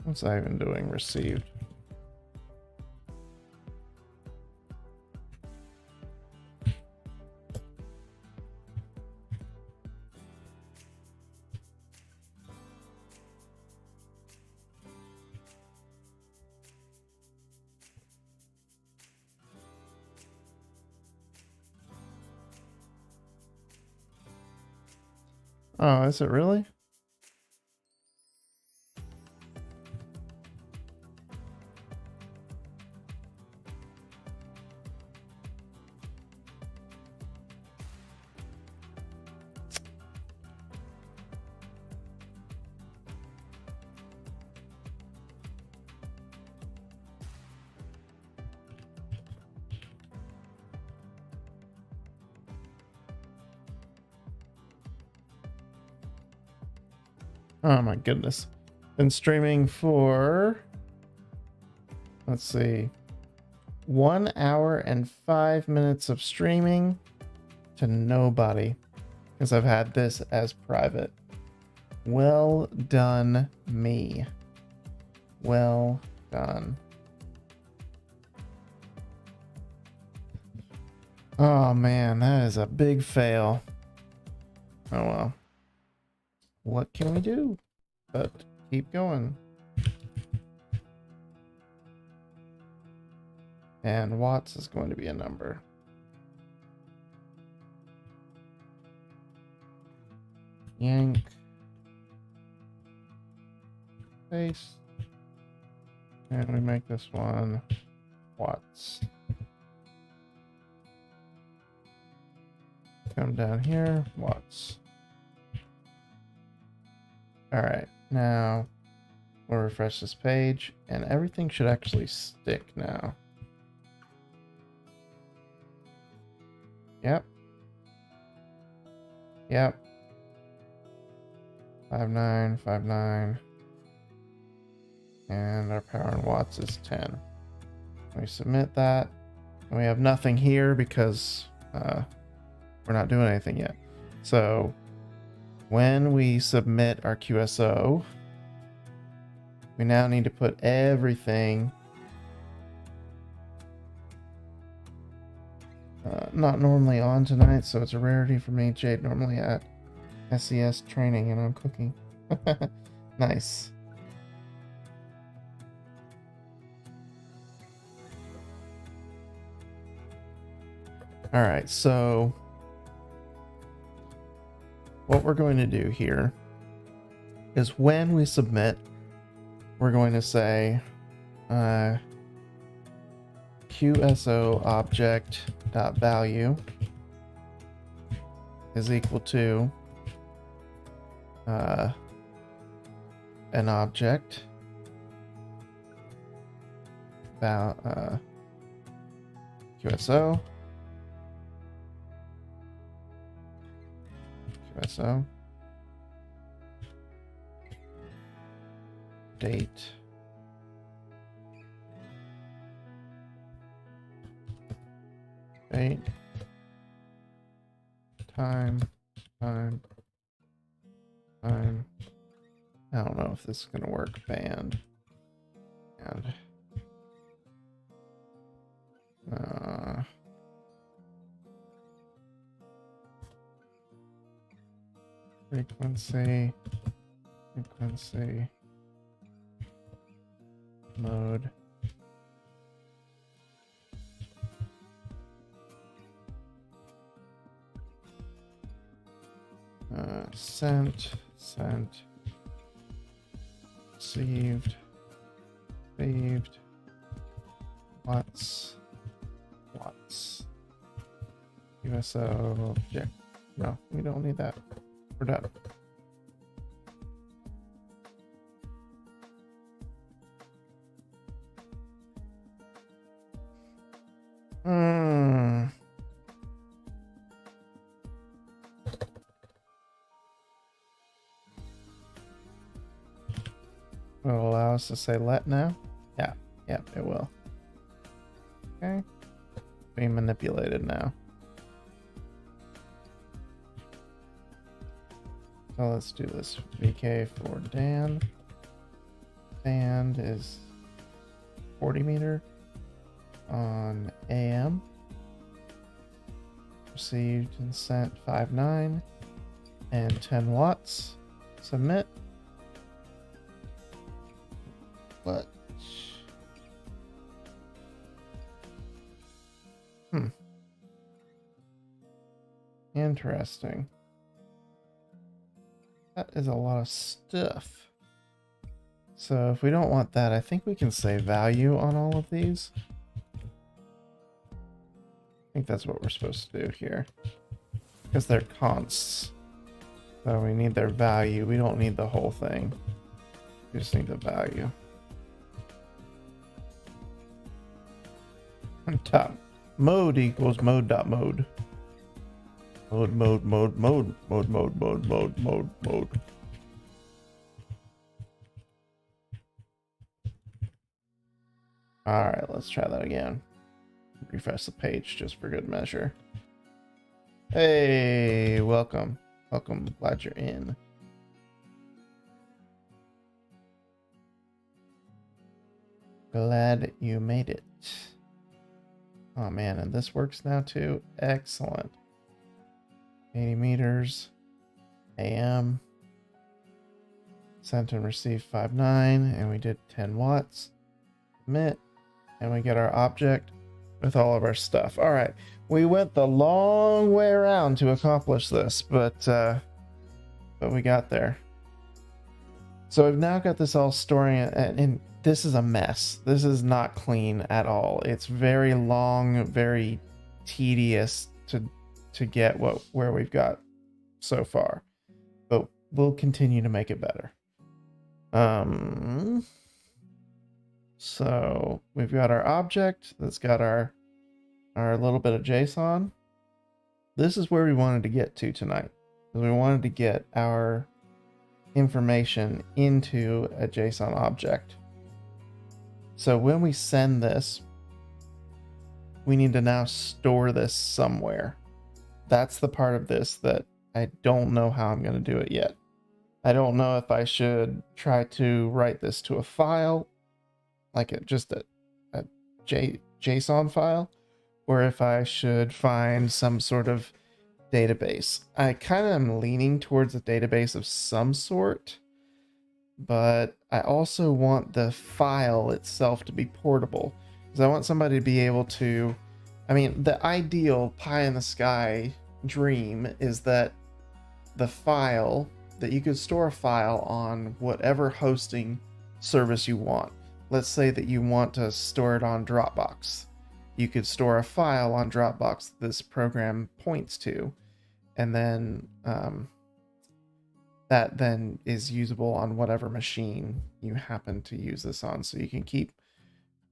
What's I even doing? Received. Oh, is it really? Oh my goodness. Been streaming for, let's see, 1 hour and 5 minutes of streaming to nobody because I've had this as private. Well done, me. Well done. Oh man, that is a big fail. Oh well. What can we do but keep going? And watts is going to be a number. Yank. Paste. And we make this one watts. Come down here, watts. All right, now we'll refresh this page and everything should actually stick now. Yep. Yep. 5959. And our power in watts is 10. We submit that. And we have nothing here because we're not doing anything yet. So when we submit our QSO, we now need to put everything, not normally on tonight, so it's a rarity for me. Jade normally at SES training and I'm cooking. Nice. All right, so what we're going to do here is when we submit, we're going to say QSO object dot value is equal to an object about QSO date time. I don't know if this is gonna work. Band and frequency mode sent received saved what's USO object. No, we don't need that. We're done. Will allow us to say let now? Yeah, it will. Okay. Being manipulated now. So let's do this. VK for Dan. Band is 40 meter on AM. Received and sent 5.9 and 10 watts. Submit. What? Interesting. That is a lot of stuff. So if we don't want that, I think we can say value on all of these. I think that's what we're supposed to do here. Because they're consts. So we need their value. We don't need the whole thing. We just need the value. Top mode equals mode.mode. Mode. All right, let's try that again. Refresh the page just for good measure. Hey, welcome. Glad you're in. Glad you made it. Oh man, and this works now too. Excellent. 80 meters. AM. Sent and received 5.9, and we did 10 watts. Submit, and we get our object with all of our stuff. All right, we went the long way around to accomplish this, but we got there. So we've now got this all storing, and this is a mess. This is not clean at all. It's very long, very tedious to get where we've got so far, but we'll continue to make it better. So we've got our object that's got our little bit of JSON. This is where we wanted to get to tonight, because we wanted to get our information into a JSON object. So when we send this, we need to now store this somewhere. That's the part of this that I don't know how I'm going to do it yet. I don't know if I should try to write this to a file, like just a JSON file, or if I should find some sort of database. I kind of am leaning towards a database of some sort, but I also want the file itself to be portable, because I want somebody to be able to, I mean, the ideal pie in the sky dream is that the file, that you could store a file on whatever hosting service you want. Let's say that you want to store it on Dropbox. You could store a file on Dropbox this program points to, and then that then is usable on whatever machine you happen to use this on. So you can keep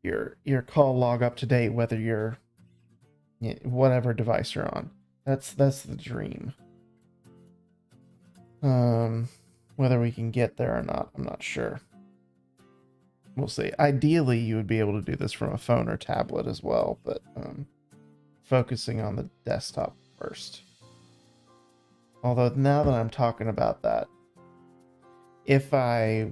your call log up to date, whether you're whatever device you're on. That's the dream. Whether we can get there or not, I'm not sure. We'll see. Ideally, you would be able to do this from a phone or tablet as well, but focusing on the desktop first. Although now that I'm talking about that, the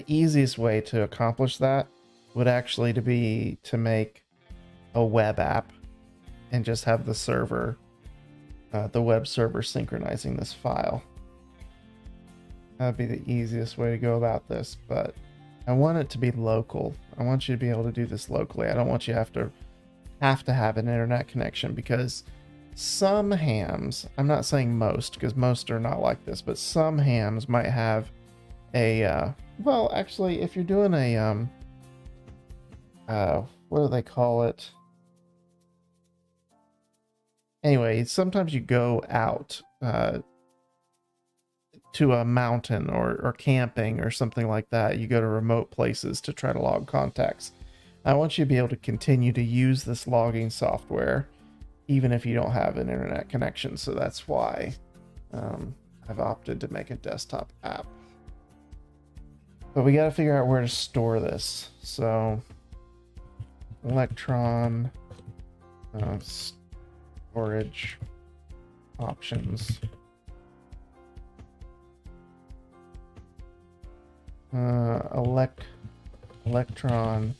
easiest way to accomplish that would actually be to make a web app and just have the server, the web server synchronizing this file. That'd be the easiest way to go about this, but I want it to be local. I want you to be able to do this locally. I don't want you to have an internet connection, because some hams, I'm not saying most, because most are not like this, but some hams might have a, well, actually, if you're doing a, what do they call it? Anyway, sometimes you go out to a mountain or camping or something like that. You go to remote places to try to log contacts. I want you to be able to continue to use this logging software even if you don't have an internet connection. So that's why I've opted to make a desktop app. But we got to figure out where to store this. So Electron storage options. Electron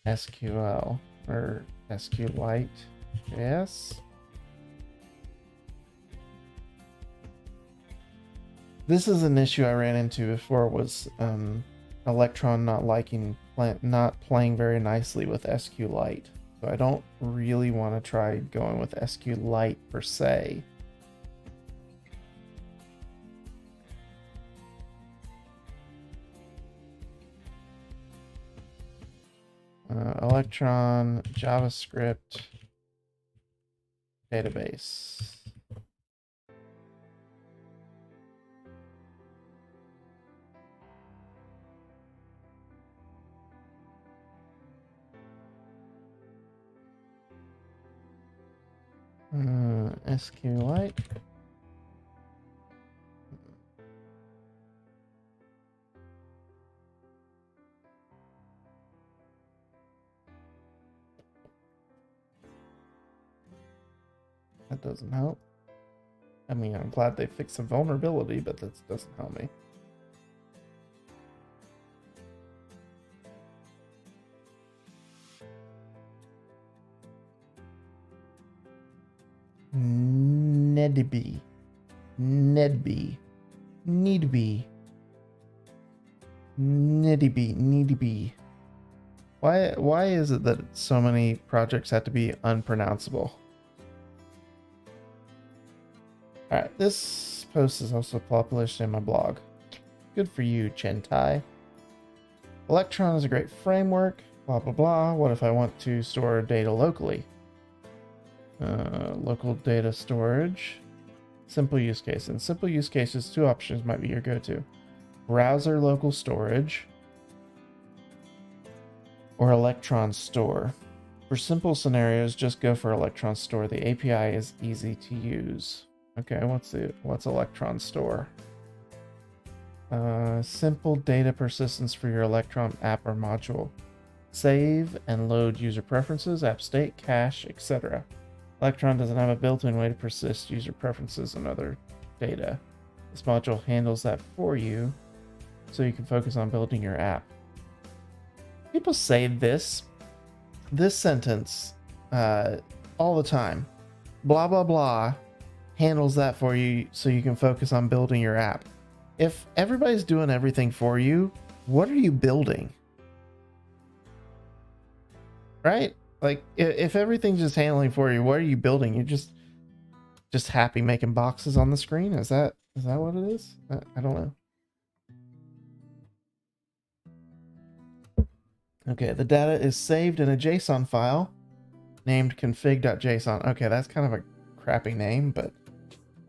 SQL or SQLite. Yes. This is an issue I ran into before, was Electron not playing very nicely with SQLite. So I don't really want to try going with SQLite per se. Electron JavaScript database. SQLite. That doesn't help. I mean, I'm glad they fixed the vulnerability, but that doesn't help me. Needby. Why is it that so many projects have to be unpronounceable? Alright, this post is also published in my blog. Good for you, Chentai. Electron is a great framework, blah blah blah. What if I want to store data locally? Local data storage. Simple use case. In simple use cases, two options might be your go-to. Browser local storage or Electron store. For simple scenarios, just go for Electron store. The API is easy to use. Okay, what's Electron store? Simple data persistence for your Electron app or module. Save and load user preferences, app state, cache, etc. Electron doesn't have a built-in way to persist user preferences and other data. This module handles that for you, so you can focus on building your app. People say this sentence all the time. Blah, blah, blah handles that for you so you can focus on building your app. If everybody's doing everything for you, what are you building? Right? Like, if everything's just handling for you, what are you building? just happy making boxes on the screen? Is that what it is? I don't know. Okay, the data is saved in a JSON file named config.json. Okay, that's kind of a crappy name, but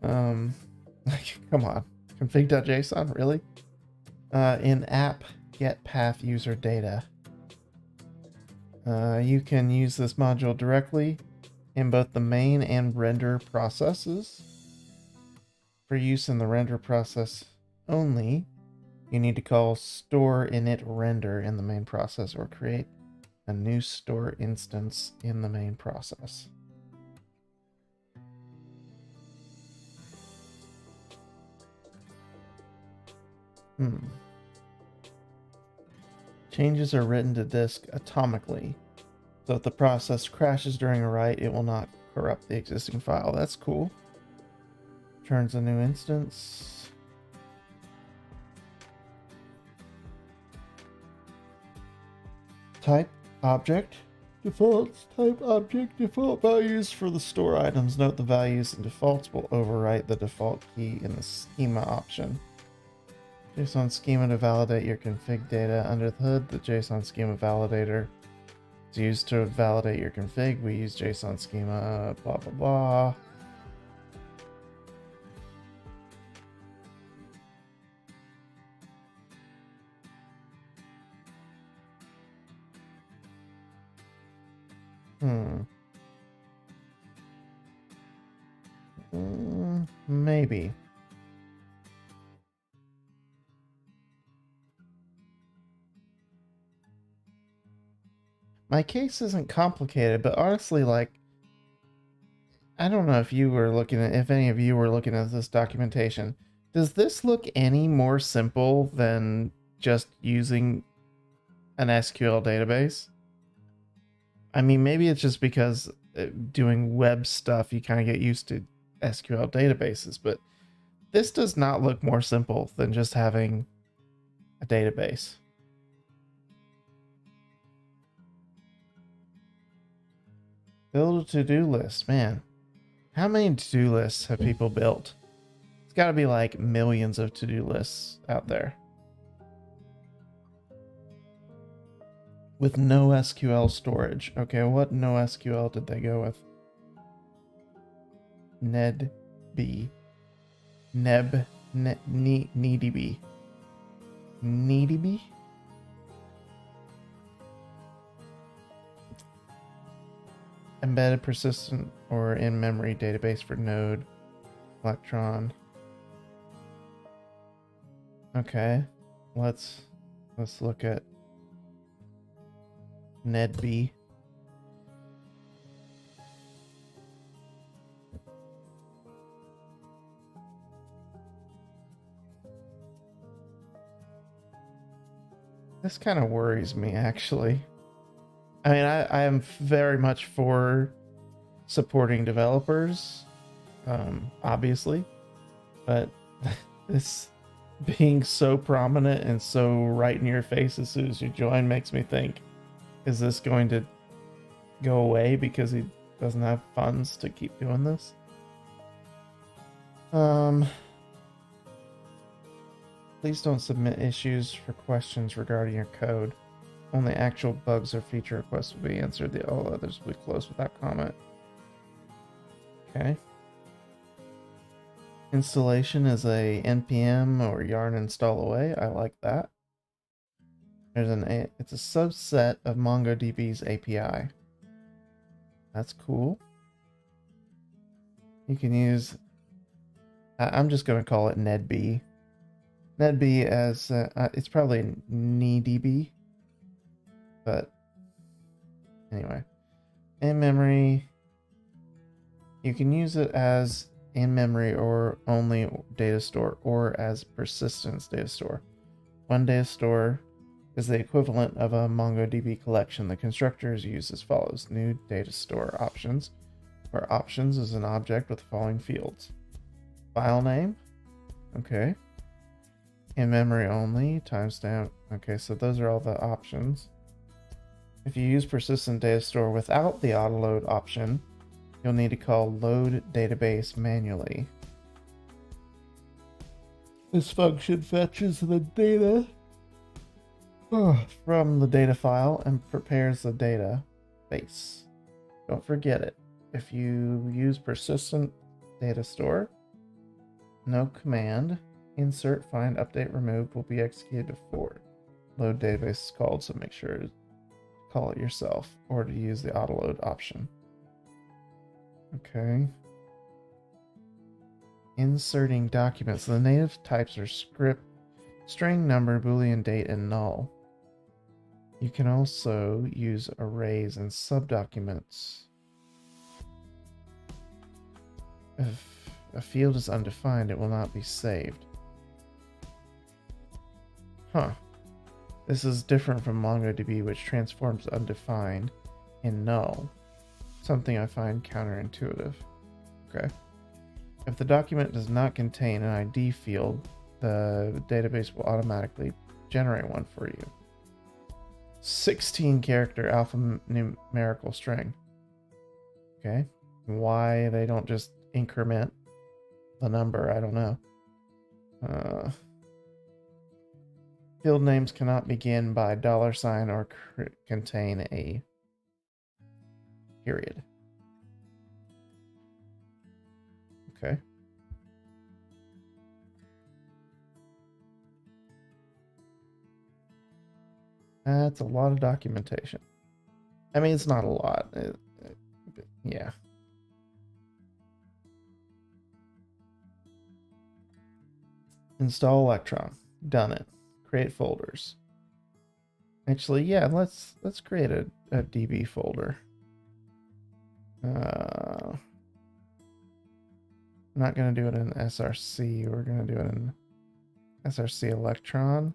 like, come on. Config.json, really? In app get path user data. You can use this module directly in both the main and render processes. For use in the render process only, you need to call store init render in the main process or create a new store instance in the main process. Changes are written to disk atomically, so if the process crashes during a write, it will not corrupt the existing file. That's cool. Turns a new instance. Type object defaults. Type object default values for the store items. Note the values and defaults will overwrite the default key in the schema option. JSON schema to validate your config data. Under the hood, the JSON schema validator is used to validate your config. We use JSON schema, blah, blah, blah. Maybe. My case isn't complicated, but honestly, like, I don't know if any of you were looking at this documentation. Does this look any more simple than just using an SQL database? I mean, maybe it's just because doing web stuff, you kind of get used to SQL databases, but this does not look more simple than just having a database. Build a to-do list, man. How many to-do lists have people built? It's got to be like millions of to-do lists out there. With no SQL storage. Okay, what no SQL did they go with? NedB. NeeDB. NeeDB? Embedded persistent or in-memory database for Node. Electron. Okay. Let's look at NedB. This kind of worries me, actually. I mean, I am very much for supporting developers, obviously, but this being so prominent and so right in your face as soon as you join makes me think, is this going to go away because he doesn't have funds to keep doing this? Please don't submit issues for questions regarding your code. Only actual bugs or feature requests will be answered. All others will be closed without comment. Okay. Installation is a npm or yarn install away. I like that. It's a subset of MongoDB's API. That's cool. You can use. I'm just going to call it NedB. NedB as it's probably NeeDB. But anyway, in memory, you can use it as in memory or only data store or as persistence data store. One data store is the equivalent of a MongoDB collection. The constructor is used as follows: new data store options, where options is an object with the following fields: file name, okay, in memory only, timestamp, okay, so those are all the options. If you use persistent data store without the autoload option, you'll need to call load database manually. This function fetches the data from the data file and prepares the database. Don't forget it. If you use persistent data store, no command, insert, find, update, remove will be executed before load database is called, so make sure to call it yourself or to use the auto load option. Okay. Inserting documents. The native types are script, string, number, boolean, date, and null. You can also use arrays and subdocuments. If a field is undefined, it will not be saved. Huh. This is different from MongoDB, which transforms undefined in null. Something I find counterintuitive. Okay. If the document does not contain an ID field, the database will automatically generate one for you. 16 character alphanumerical string. Okay. Why they don't just increment the number, I don't know. Field names cannot begin by $sign or contain a period. Okay. That's a lot of documentation. I mean, it's not a lot. Yeah. Install Electron. Done it. Create folders. Actually, yeah, let's create a DB folder. I'm not going to do it in SRC. We're going to do it in SRC Electron.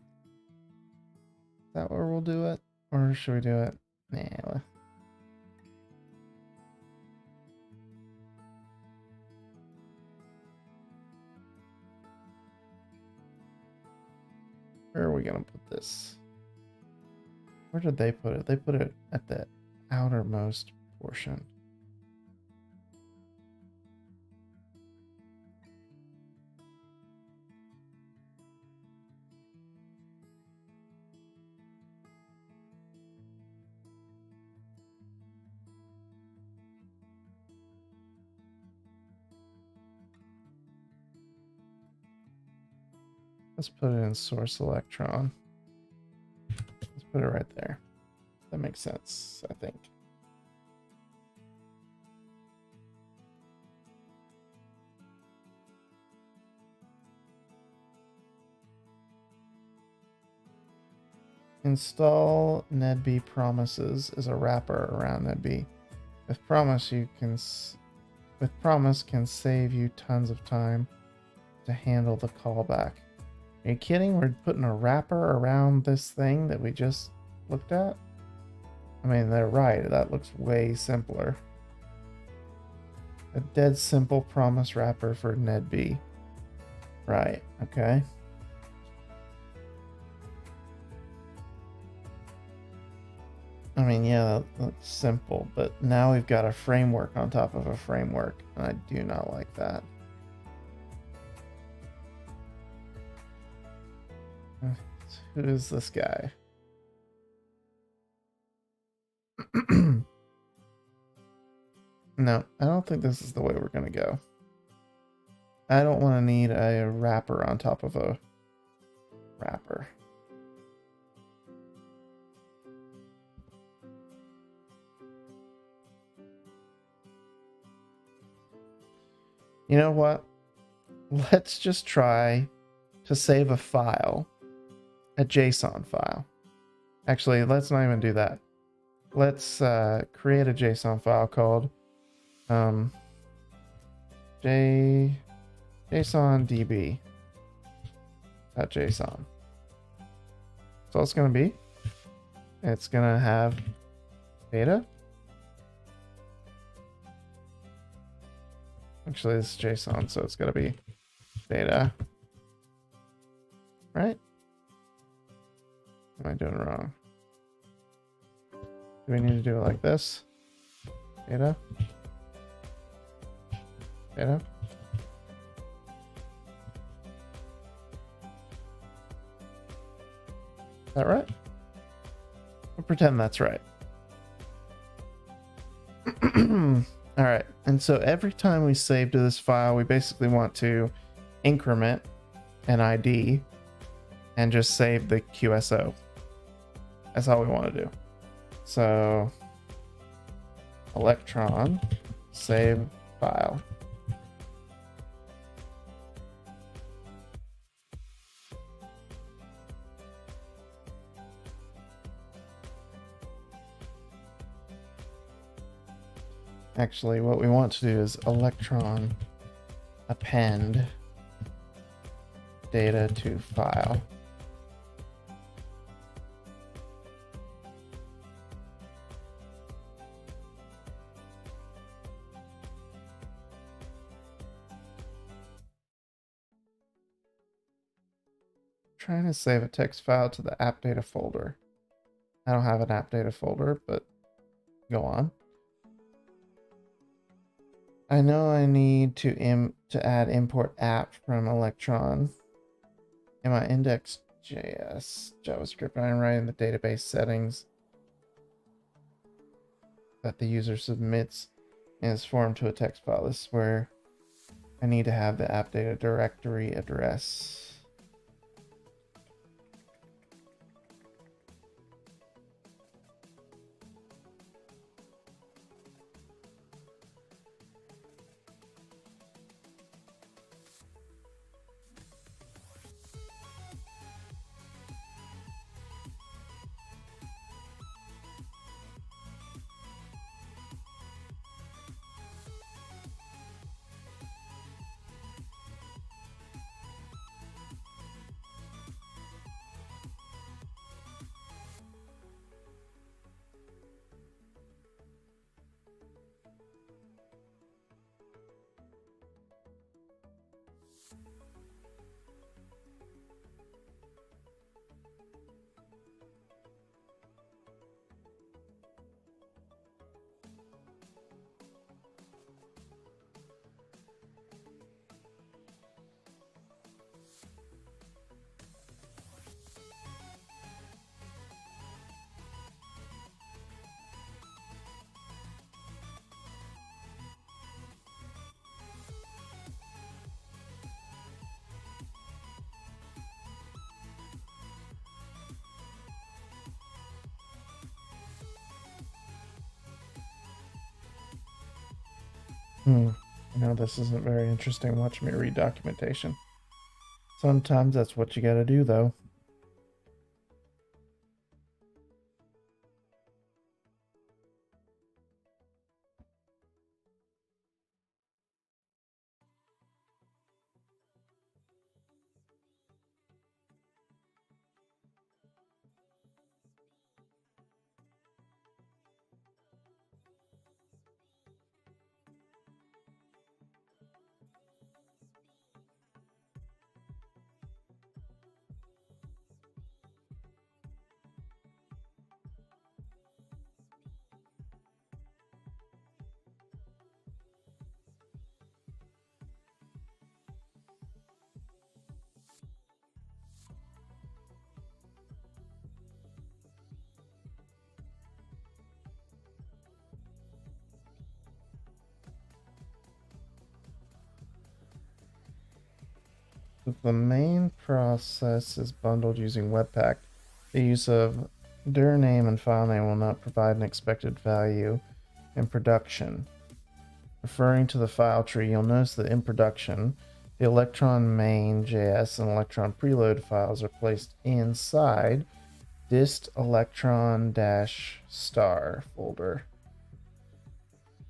Is that where we'll do it? Or should we do it? Nah. Where are we going to put this? Where did they put it? They put it at the outermost portion. Let's put it in source Electron. Let's put it right there. That makes sense, I think. Install nedb promises is a wrapper around nedb. With promise can save you tons of time to handle the callback. Are you kidding? We're putting a wrapper around this thing that we just looked at? I mean, they're right. That looks way simpler. A dead simple promise wrapper for nedb. Right, okay. I mean, yeah, that's simple, but now we've got a framework on top of a framework, and I do not like that. Who is this guy? No, I don't think this is the way we're going to go. I don't want to need a wrapper on top of a wrapper. You know what? Let's just try to save a file, a JSON file. Actually, let's not even do that. Let's create a JSON file called JSON-DB.json. So it's going to be, it's going to have data. Actually, this is JSON, so it's going to be data. Right? Am I doing it wrong? Do we need to do it like this? Data. Data. Is that right? We'll pretend that's right. All right, and so every time we save to this file, we basically want to increment an ID and just save the QSO. That's all we want to do. So Electron save file. Actually, what we want to do is Electron append data to file. Trying to save a text file to the app data folder. I don't have an app data folder, but go on. I know I need to add import app from Electron in my index.js JavaScript. I'm writing the database settings that the user submits and is formed to a text file. This is where I need to have the app data directory address. No, this isn't very interesting. Watch me read documentation. Sometimes that's what you gotta do, though. The main process is bundled using Webpack. The use of dir name and file name will not provide an expected value in production. Referring to the file tree, you'll notice that in production, the Electron main.js and Electron preload files are placed inside dist electron-star folder.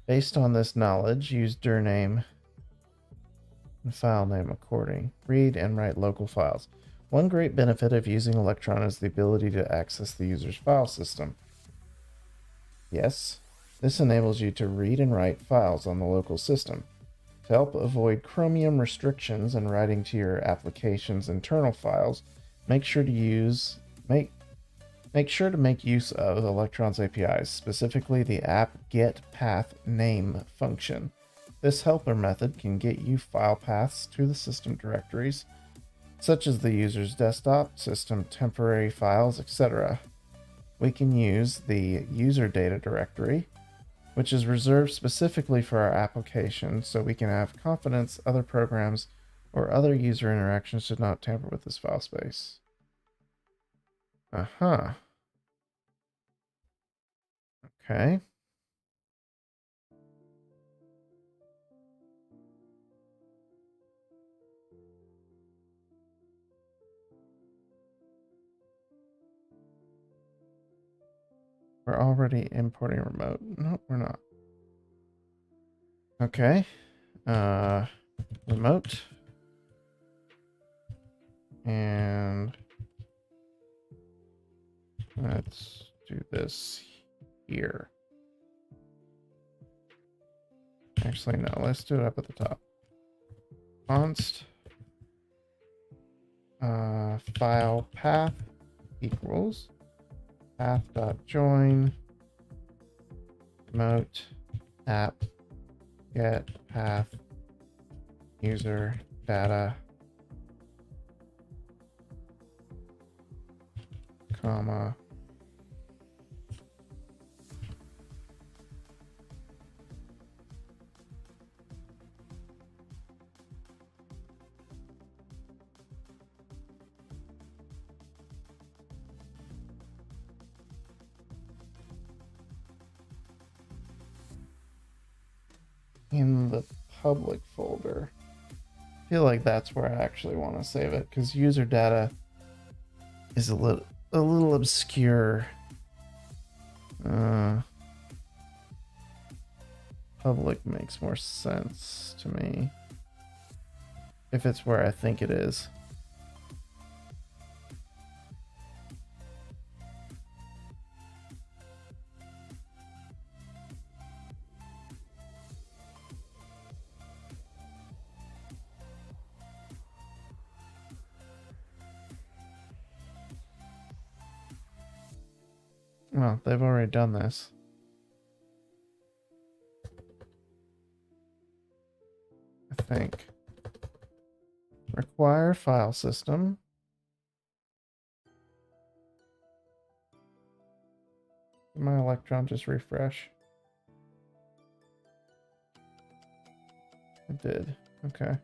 Based on this knowledge, use dir name and file name according. Read and write local files. One great benefit of using Electron is the ability to access the user's file system. Yes, this enables you to read and write files on the local system. To help avoid Chromium restrictions and writing to your application's internal files, make sure to make use of Electron's APIs, specifically the app get path name function. This helper method can get you file paths to the system directories, such as the user's desktop, system temporary files, etc. We can use the user data directory, which is reserved specifically for our application, so we can have confidence other programs or other user interactions should not tamper with this file space. Uh-huh. Okay. We're already importing remote. No, we're not. Okay. Remote. And let's do this here. Actually, no, let's do it up at the top. Const file path equals path.join remote app get path user data comma in the public folder. I feel like that's where I actually want to save it because user data is a little obscure. Public makes more sense to me if it's where I think it is. Well, they've already done this. I think. Require file system. Did my Electron just refresh? It did. Okay.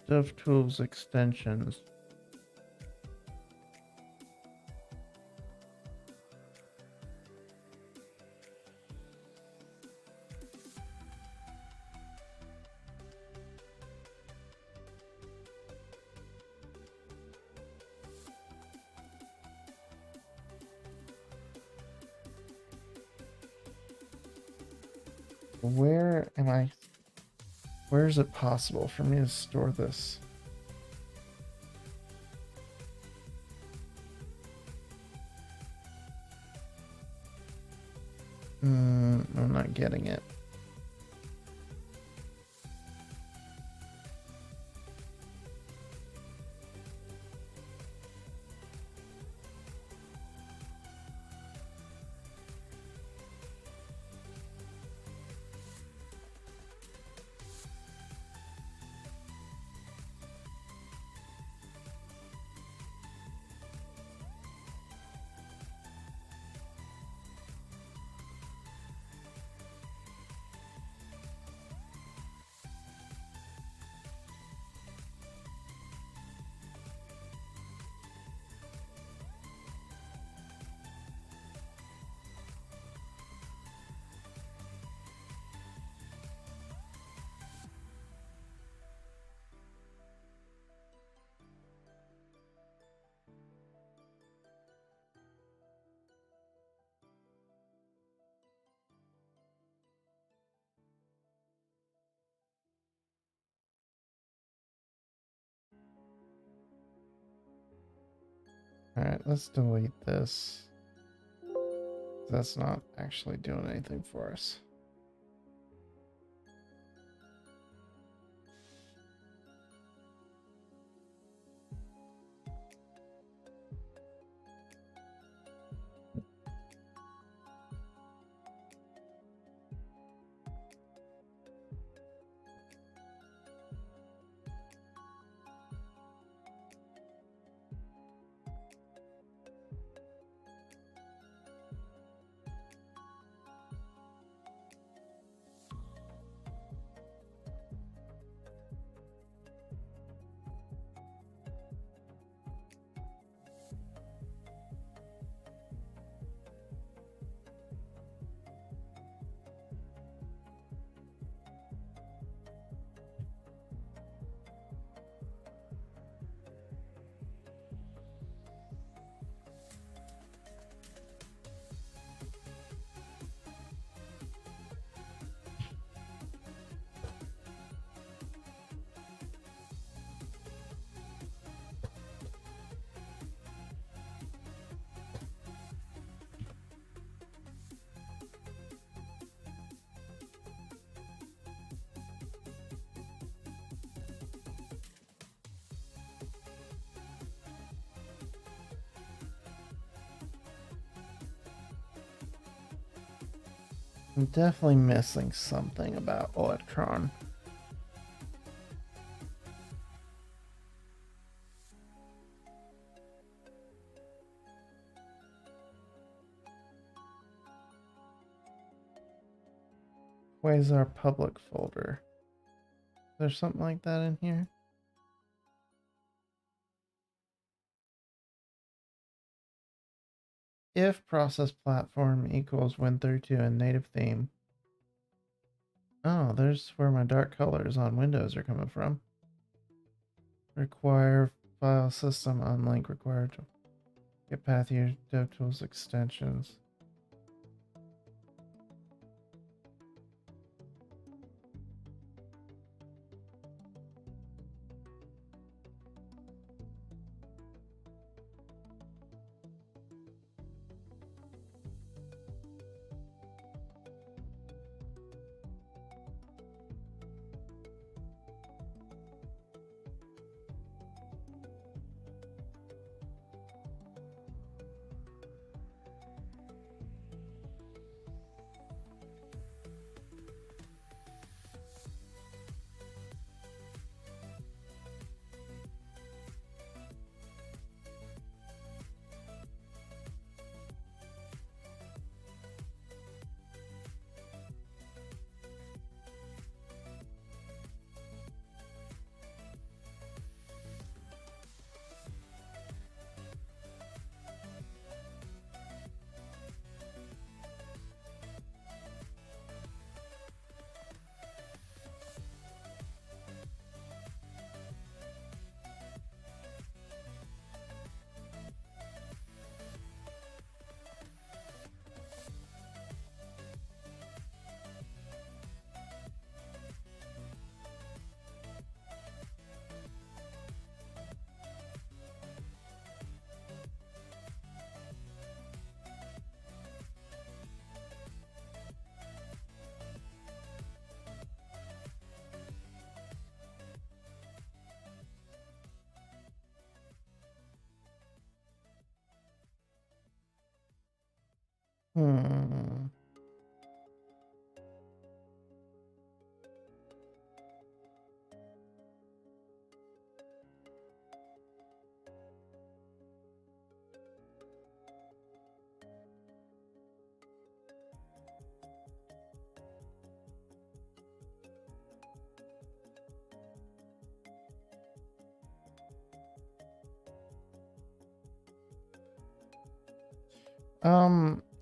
DevTools extensions. Where is it possible for me to store this? I'm not getting it. Alright, let's delete this. That's not actually doing anything for us. I'm definitely missing something about Electron. Quasar public folder. Is there something like that in here? If process platform equals Win32 and native theme. Oh, there's where my dark colors on Windows are coming from. Require file system unlink required to get path here DevTools extensions. Hmm.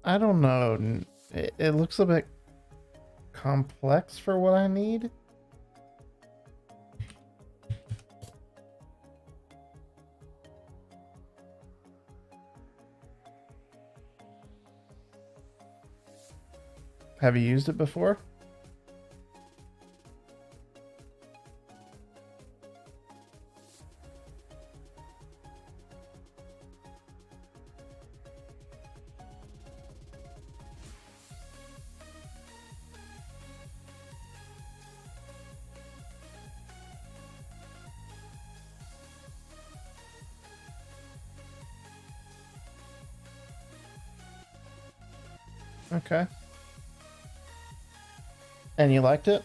I don't know. It looks a bit complex for what I need. Have you used it before? Okay. And you liked it?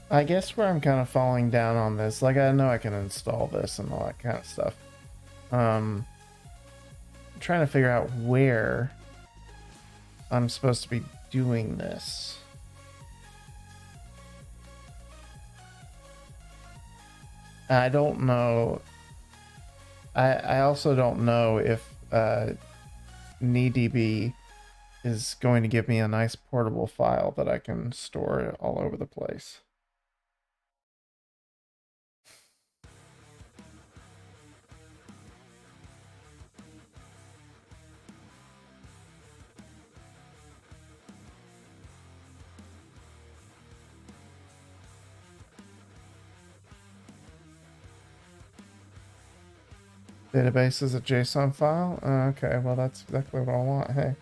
I guess where I'm kind of falling down on this, like I know I can install this and all that kind of stuff. I'm trying to figure out where I'm supposed to be doing this. I don't know. I also don't know if KneeDB is going to give me a nice portable file that I can store it all over the place. Database is a JSON file? Okay, well that's exactly what I want, hey.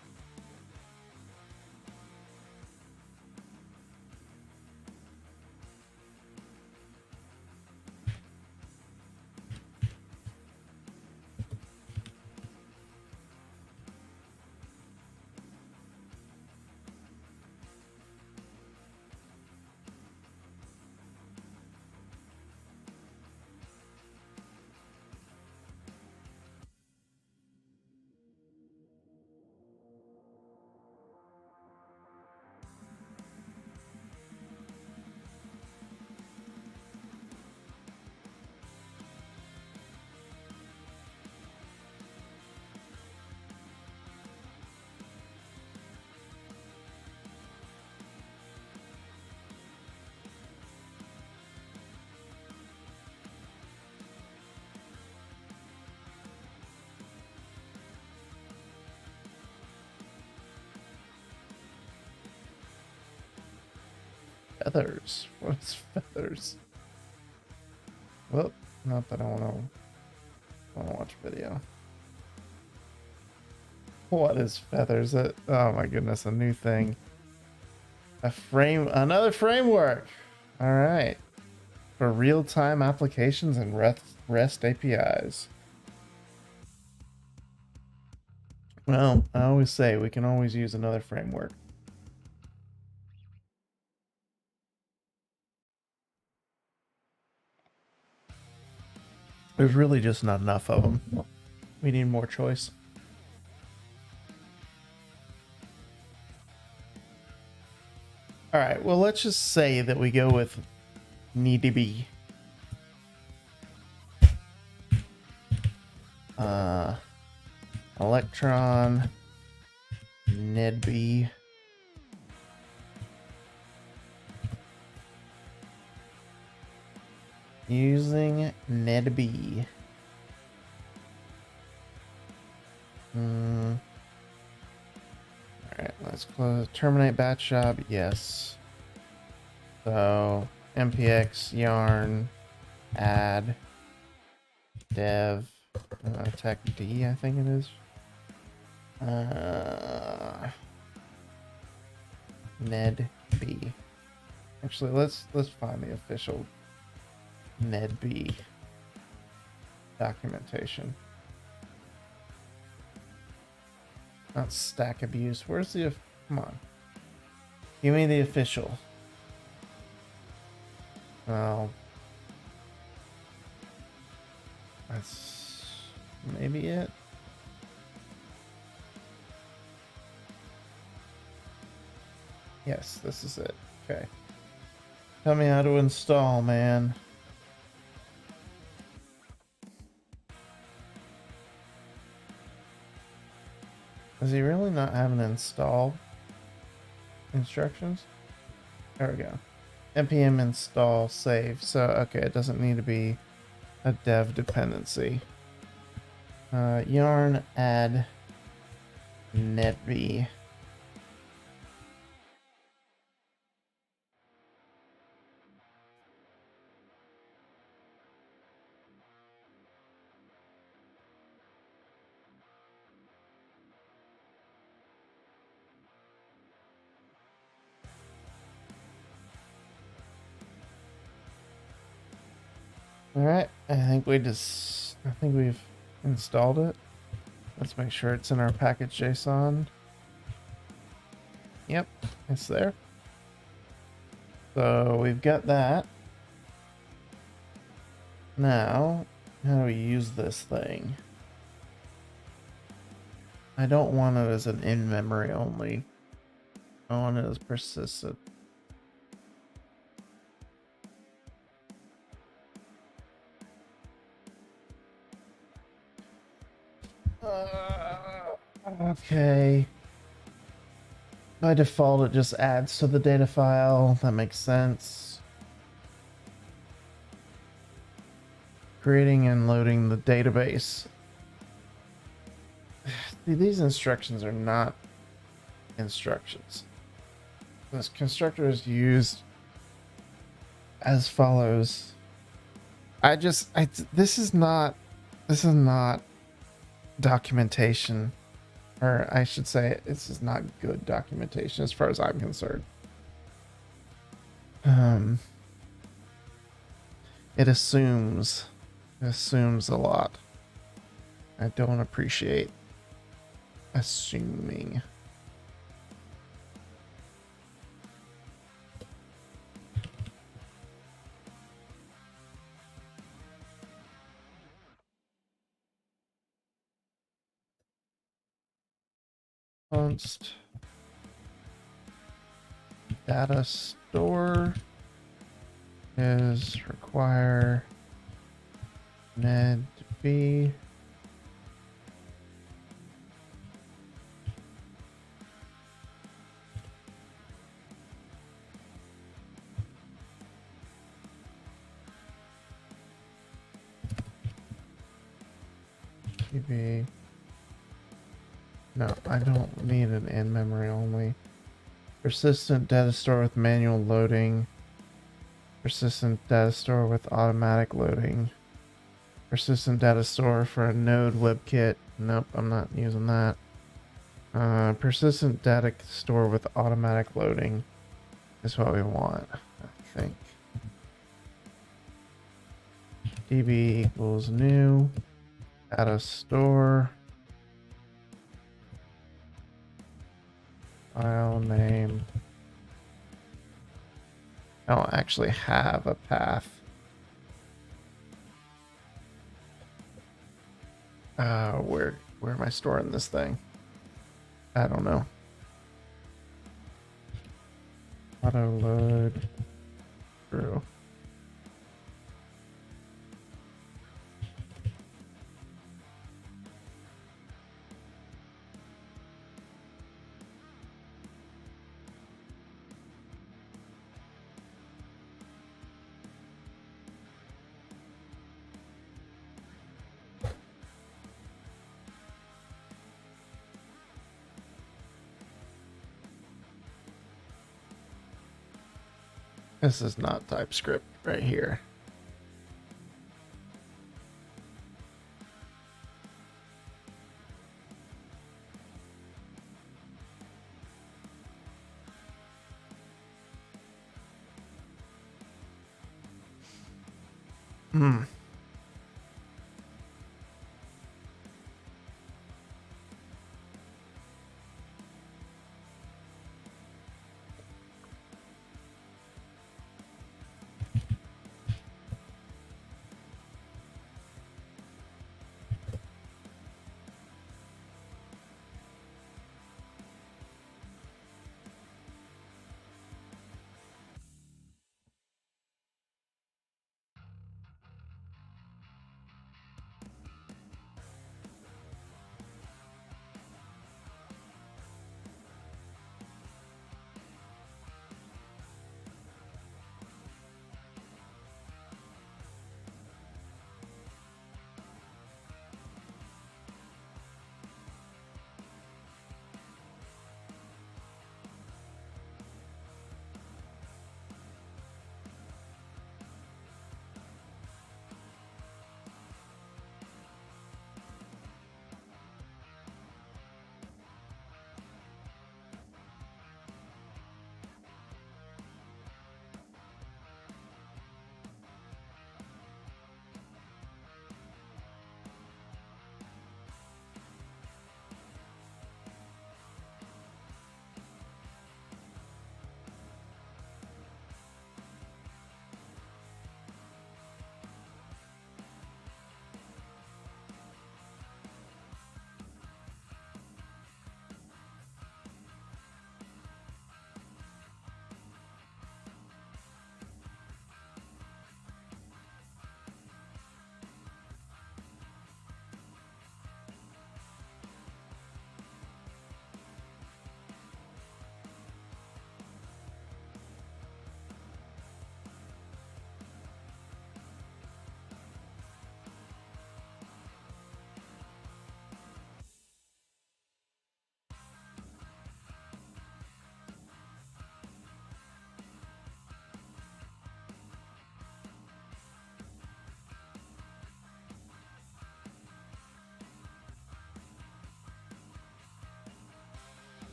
Feathers. What's feathers? Well, not that I want to watch video. What is feathers? That, oh my goodness, a new thing. Another framework. All right, for real-time applications and REST APIs. Well, I always say we can always use another framework. There's really just not enough of them. We need more choice. All right, well, let's just say that we go with NeedB. Electron, NeedB. Using NeedB. Alright, let's close. Terminate batch job, yes. So, npx yarn add dev tech D, I think it is. NeedB. Actually, let's find the official NeedB documentation. Not stack abuse. Where's the... Come on. Give me the official. Oh. That's maybe it. Yes, this is it. Okay. Tell me how to install, man. Does he really not have an install instructions? There we go. npm install save. So, okay, it doesn't need to be a dev dependency. Yarn add NeedB. Alright, I think we've installed it. Let's make sure it's in our package JSON. Yep, it's there. So we've got that. Now, how do we use this thing? I don't want it as an in-memory only. I want it as persistent. Okay. By default, it just adds to the data file. That makes sense. Creating and loading the database. These instructions are not instructions. This constructor is used as follows. This is not documentation, or I should say this is not good documentation as far as I'm concerned. It assumes a lot. I don't appreciate assuming. Const data store is require NeedB DB. No, I don't need an in-memory only. Persistent data store with manual loading. Persistent data store with automatic loading. Persistent data store for a node WebKit. Nope, I'm not using that. Persistent data store with automatic loading is what we want, I think. DB equals new data store. File name. I don't actually have a path. Where am I storing this thing? I don't know. Auto load through. This is not TypeScript right here.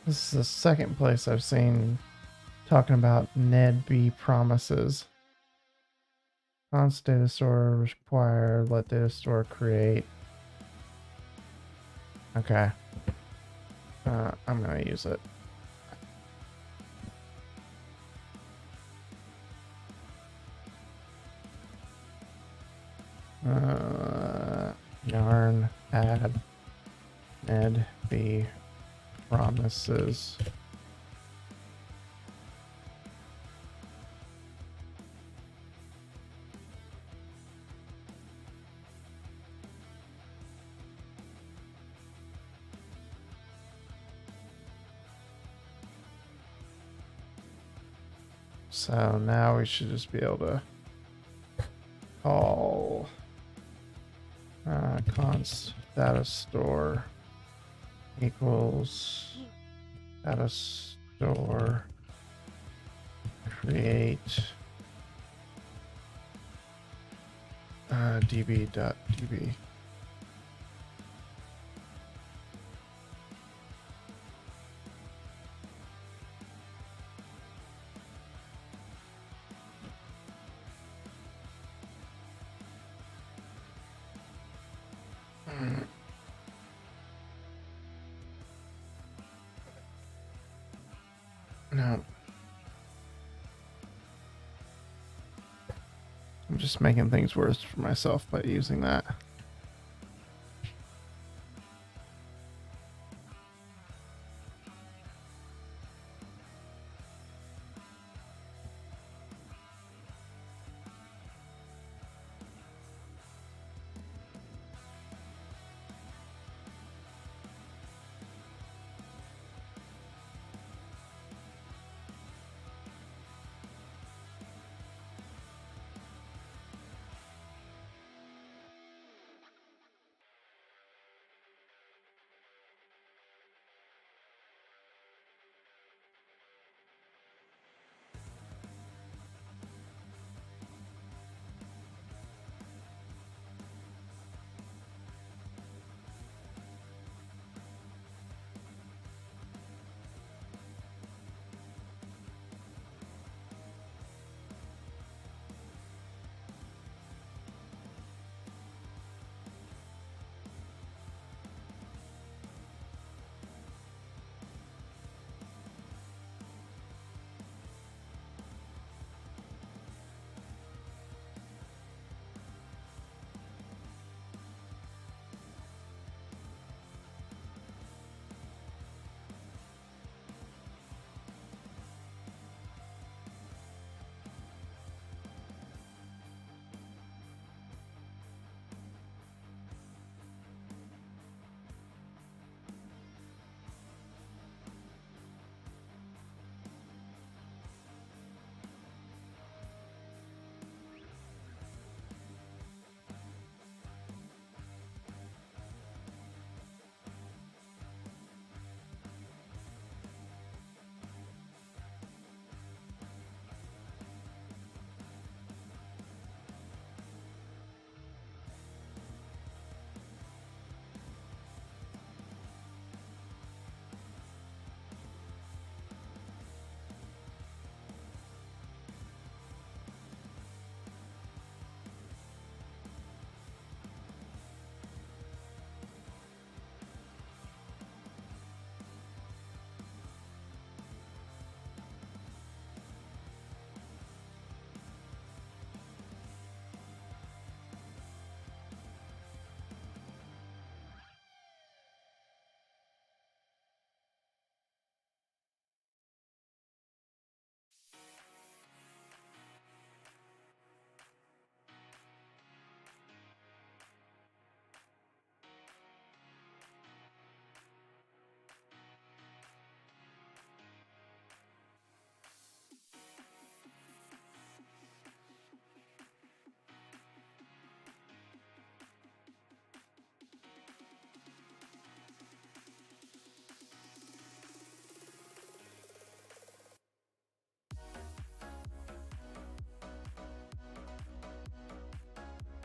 This is the second place I've seen talking about NEDB promises. Const data store require, let data store create. Okay. I'm gonna use it. Yarn add NEDB promises. So now we should just be able to call const data store equals data store create db.db. No. I'm just making things worse for myself by using that.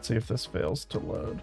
See if this fails to load.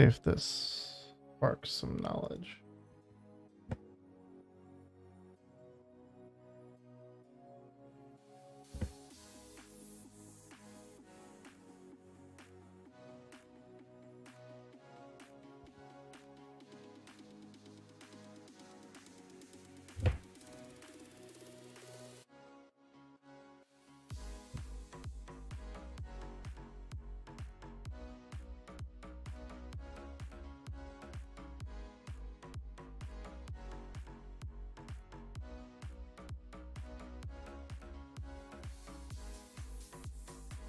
See if this sparks some knowledge.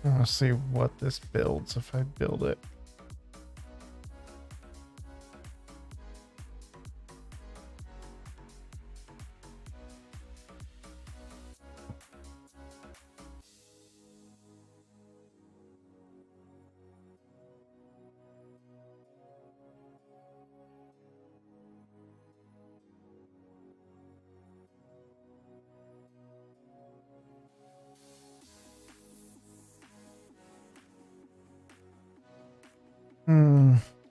I want to see what this builds if I build it.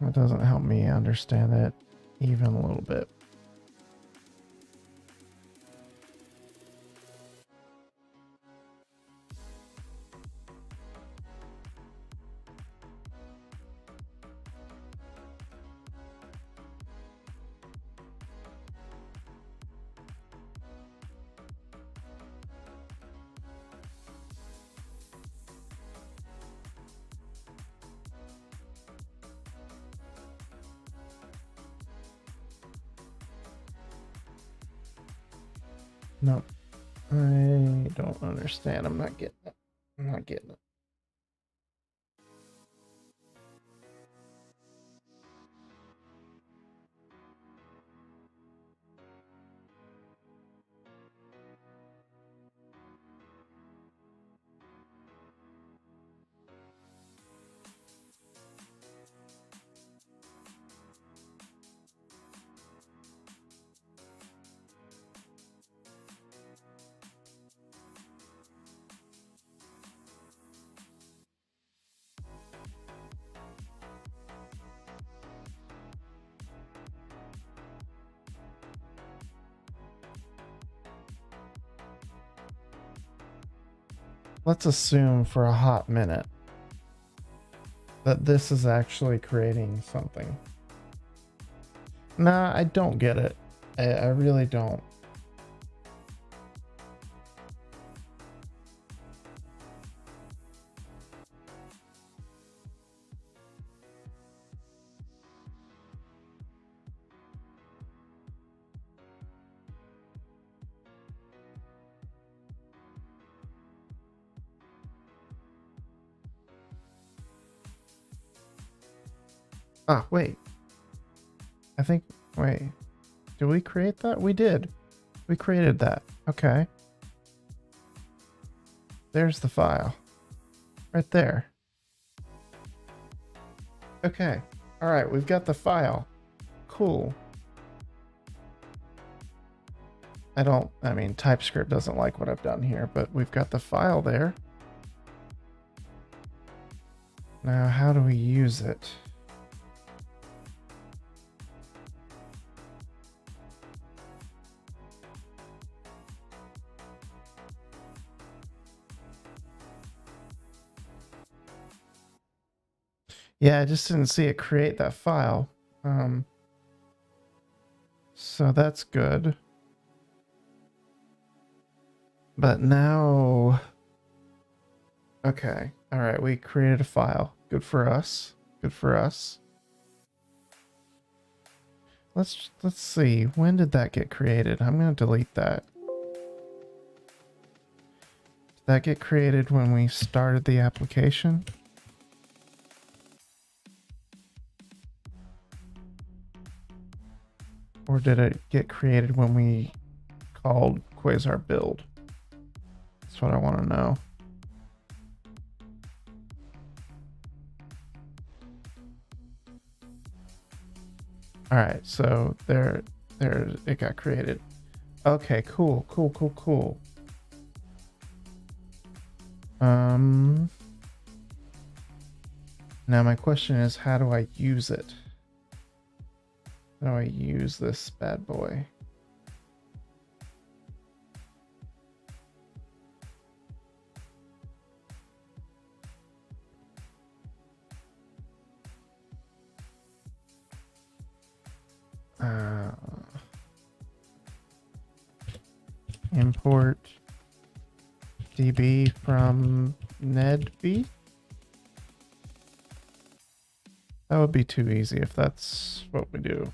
That doesn't help me understand it even a little bit. No, I don't understand. I'm not getting it. I'm not getting it. Let's assume for a hot minute that this is actually creating something. Nah, I don't get it. I really don't. Ah, wait. Wait. Did we create that? We did. We created that. Okay. There's the file. Right there. Okay. All right, we've got the file. Cool. I mean, TypeScript doesn't like what I've done here, but we've got the file there. Now, how do we use it? Yeah, I just didn't see it create that file. So that's good. But now... Okay. All right, we created a file. Good for us. Good for us. Let's see. When did that get created? I'm going to delete that. Did that get created when we started the application? Or did it get created when we called Quasar build? That's what I want to know. All right, so there it got created. Okay, cool. Now my question is, how do I use it? How do I use this bad boy? Import DB from nedb. That would be too easy if that's what we do.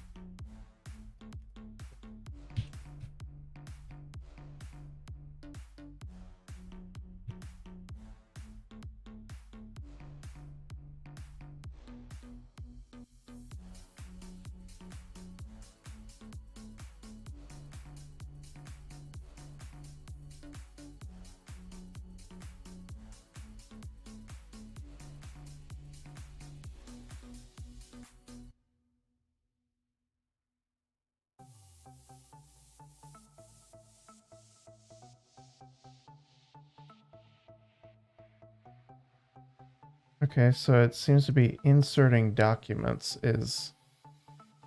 Okay, so it seems to be inserting documents is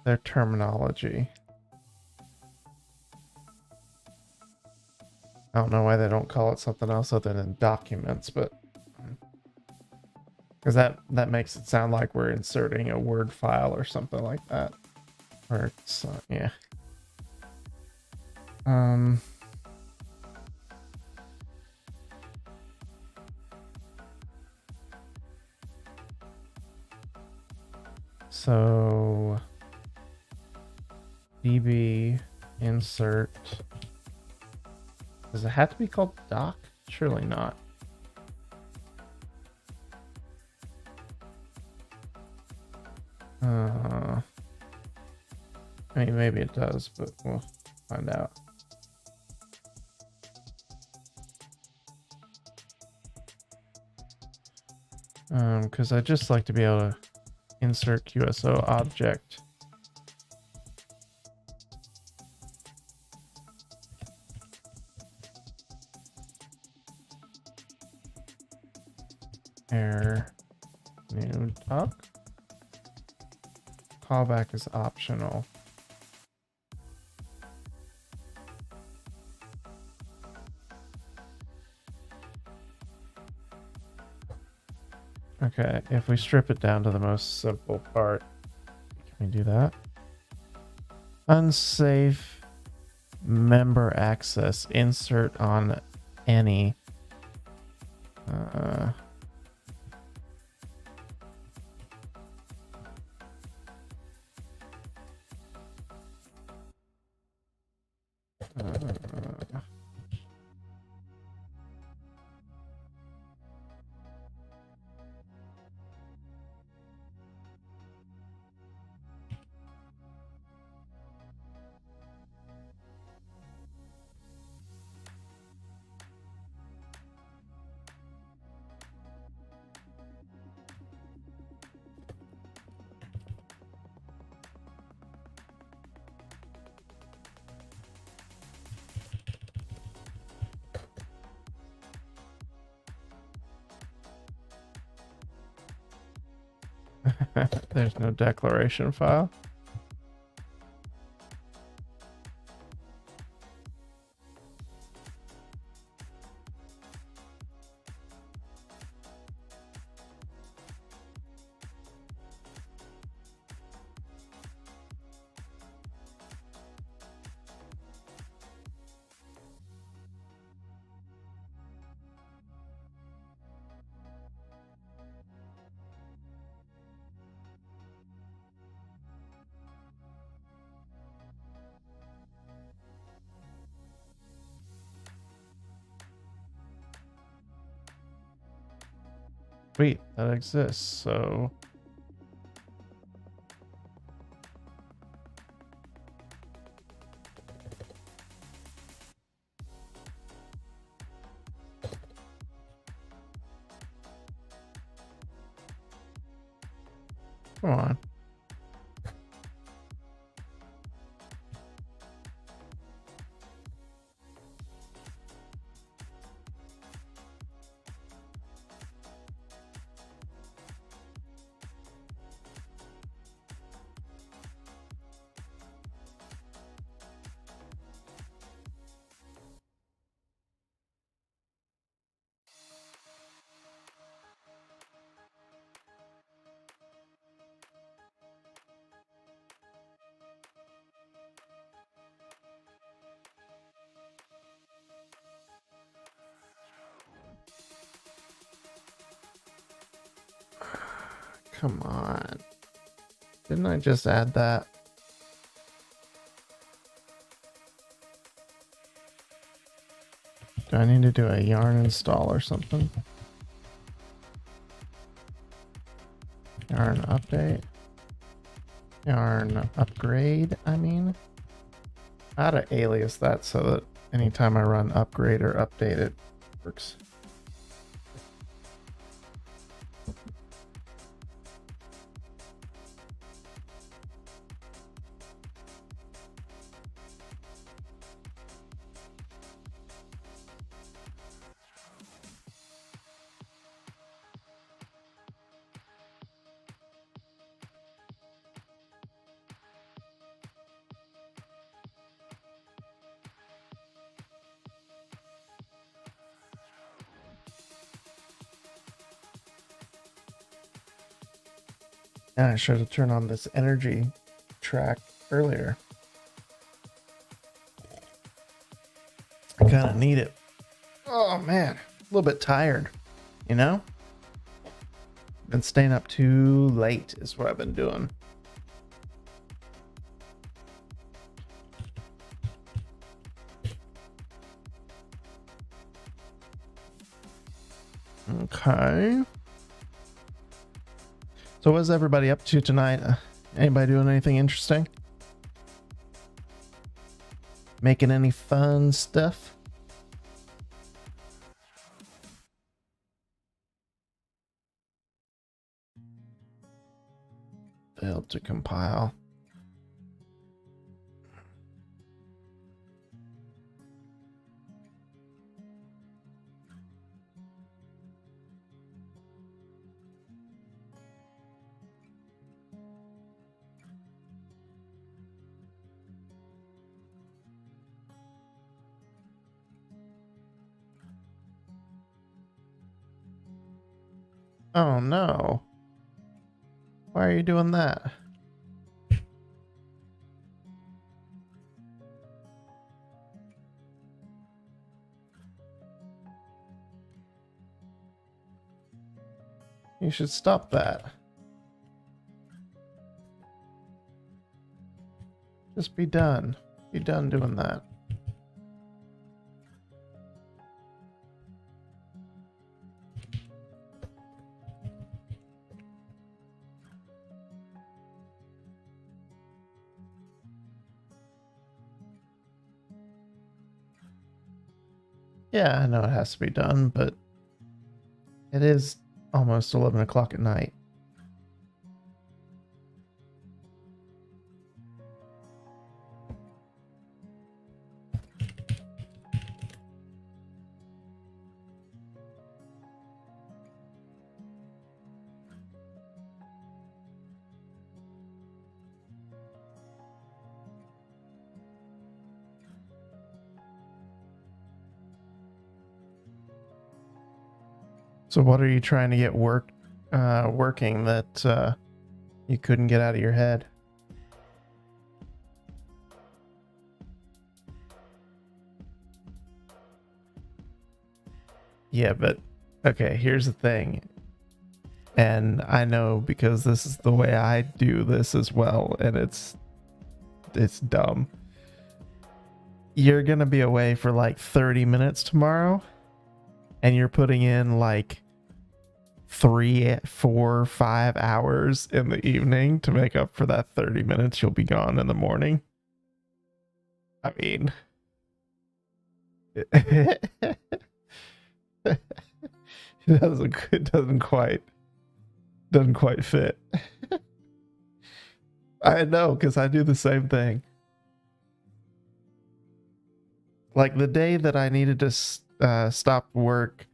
their terminology. I don't know why they don't call it something else other than documents, but because that makes it sound like we're inserting a Word file or something like that. Or it's, yeah. So DB insert. Does it have to be called doc? Surely not. I mean, maybe it does, but we'll find out. Because I'd just like to be able to insert QSO object. Error new doc. Callback is optional. Okay, if we strip it down to the most simple part, can we do that? Unsafe member access, insert on any. There's no declaration file. Sweet, that exists, so come on. come on. Didn't I just add that? Do I need to do a yarn install or something? Yarn update? Yarn upgrade, I mean? I ought to alias that so that anytime I run upgrade or update it works. And I should have turned on this energy track earlier. I kind of need it. Oh man, a little bit tired, you know? Been staying up too late is what I've been doing. Okay. So what's everybody up to tonight? Anybody doing anything interesting? Making any fun stuff? Failed to compile. Oh no. Why are you doing that? You should stop that. Just be done. Be done doing that. Yeah, I know it has to be done, but it is almost 11 o'clock at night. So what are you trying to get working that you couldn't get out of your head? Yeah, but okay, here's the thing. And I know because this is the way I do this as well, and it's dumb. You're gonna be away for like 30 minutes tomorrow, and you're putting in like 3, 4, 5 hours in the evening to make up for that 30 minutes you'll be gone in the morning. I mean, it doesn't quite fit. I know, because I do the same thing. Like the day that I needed to stop work,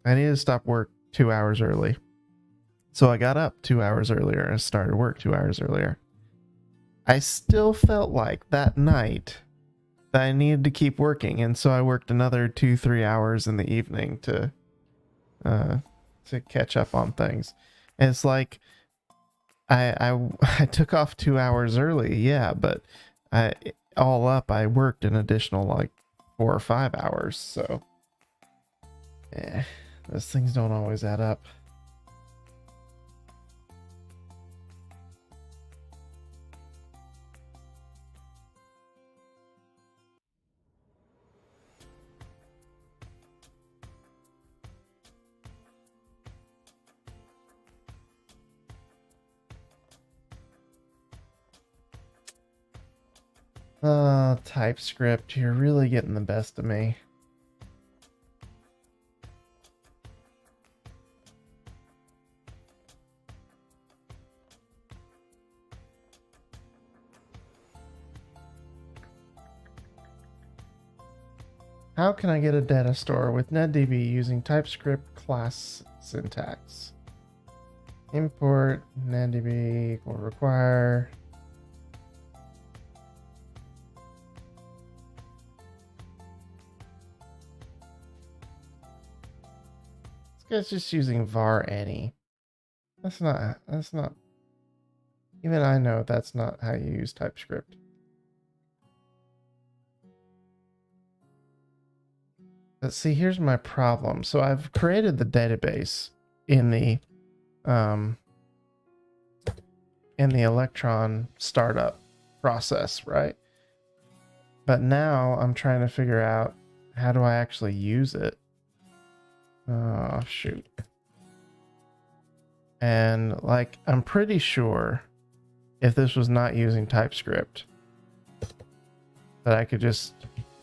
I needed to stop work 2 hours early. So I got up 2 hours earlier and started work 2 hours earlier. I still felt like that night that I needed to keep working, and so I worked another 2-3 hours in the evening to catch up on things. And it's like I took off 2 hours early, yeah, but all up I worked an additional like 4 or 5 hours. So those things don't always add up. TypeScript, you're really getting the best of me. How can I get a data store with NetDB using TypeScript class syntax? Import NetDB equal require. This guy's just using var any. That's not, even I know that's not how you use TypeScript. But see, here's my problem. So I've created the database in the Electron startup process, right? But now I'm trying to figure out, how do I actually use it? Oh, shoot. And like, I'm pretty sure if this was not using TypeScript, that I could just,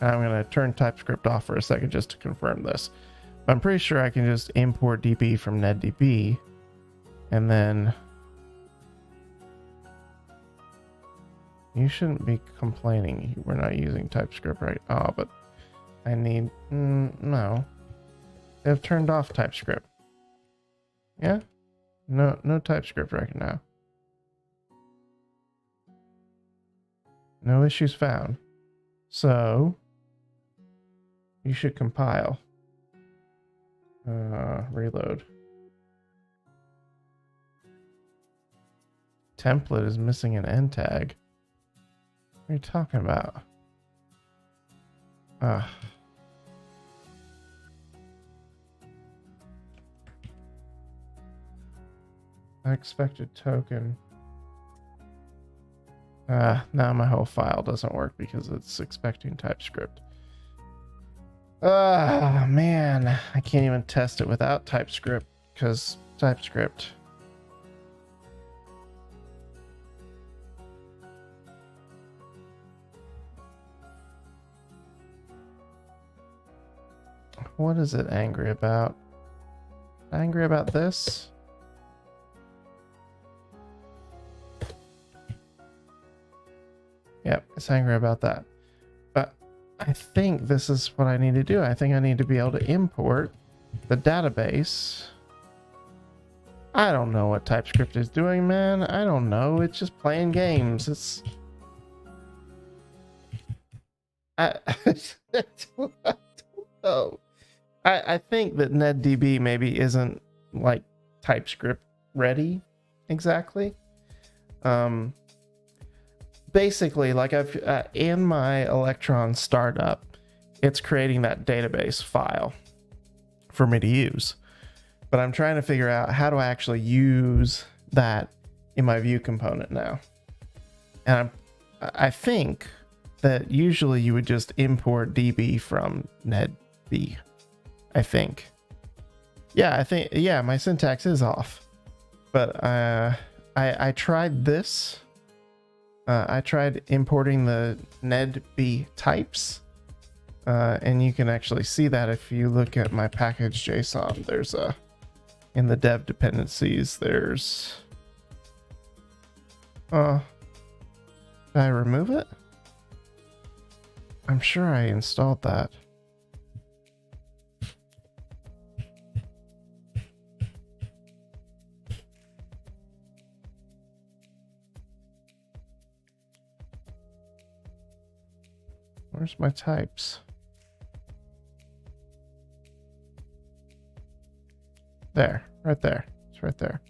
I'm going to turn TypeScript off for a second just to confirm this. But I'm pretty sure I can just import DB from NetDB and then you shouldn't be complaining we're not using TypeScript right. Oh, but I need, no. They've turned off TypeScript. Yeah? No TypeScript right now. No issues found. So you should compile. Reload. Template is missing an end tag. What are you talking about? Unexpected token. Now my whole file doesn't work because it's expecting TypeScript. Man, I can't even test it without TypeScript because TypeScript. What is it angry about? Angry about this? Yep, it's angry about that. But I think this is what I need to do. I think I need to be able to import the database. I don't know what TypeScript is doing, man. I don't know. It's just playing games. It's... I don't know. I think that NetDB maybe isn't like TypeScript ready exactly. Basically, like I've in my Electron startup, it's creating that database file for me to use. But I'm trying to figure out how do I actually use that in my view component now. And I think that usually you would just import DB from NetB. I think. Yeah, yeah, my syntax is off. But I tried this. I tried importing the NetB types. And you can actually see that if you look at my package JSON. There's a, in the dev dependencies, there's, did I remove it? I'm sure I installed that. Where's my types? There, right there. It's right there.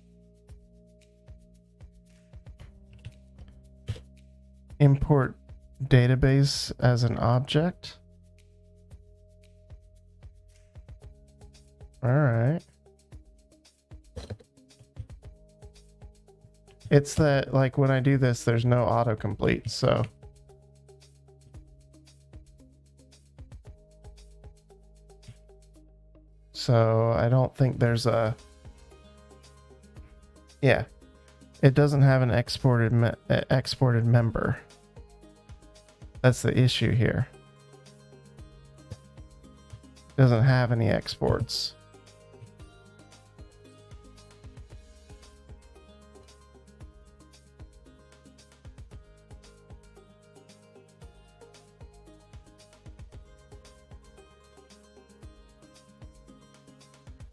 Import database as an object. All right. It's that, like, when I do this, there's no autocomplete, so. So I don't think there's a, yeah, it doesn't have an exported member. That's the issue here. Doesn't have any exports.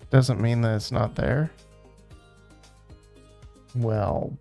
Doesn't mean that it's not there. Well,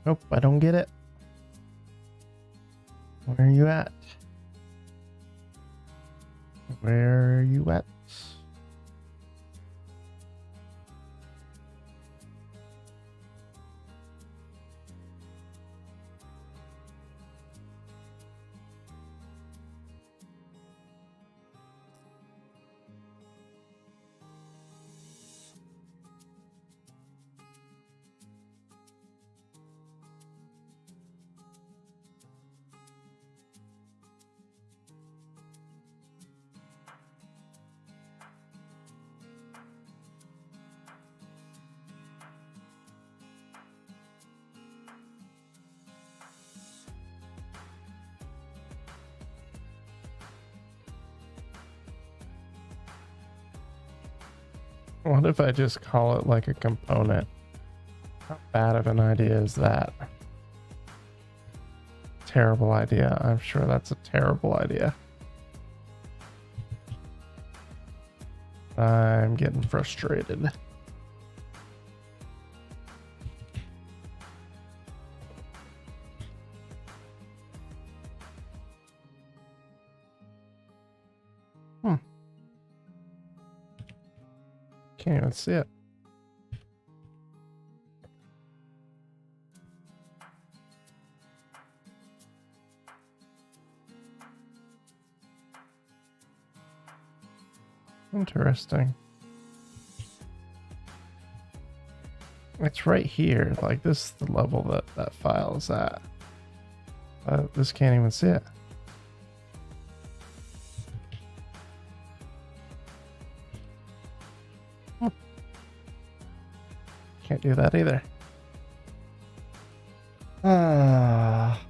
Nope, I don't get it. Where are you at? Where are you at? What if I just call it like a component? How bad of an idea is that? Terrible idea. I'm sure that's a terrible idea. I'm getting frustrated. Can't even see it. Interesting. It's right here. Like, this is the level that that file is at. This can't even see it. Can't do that either. Ah.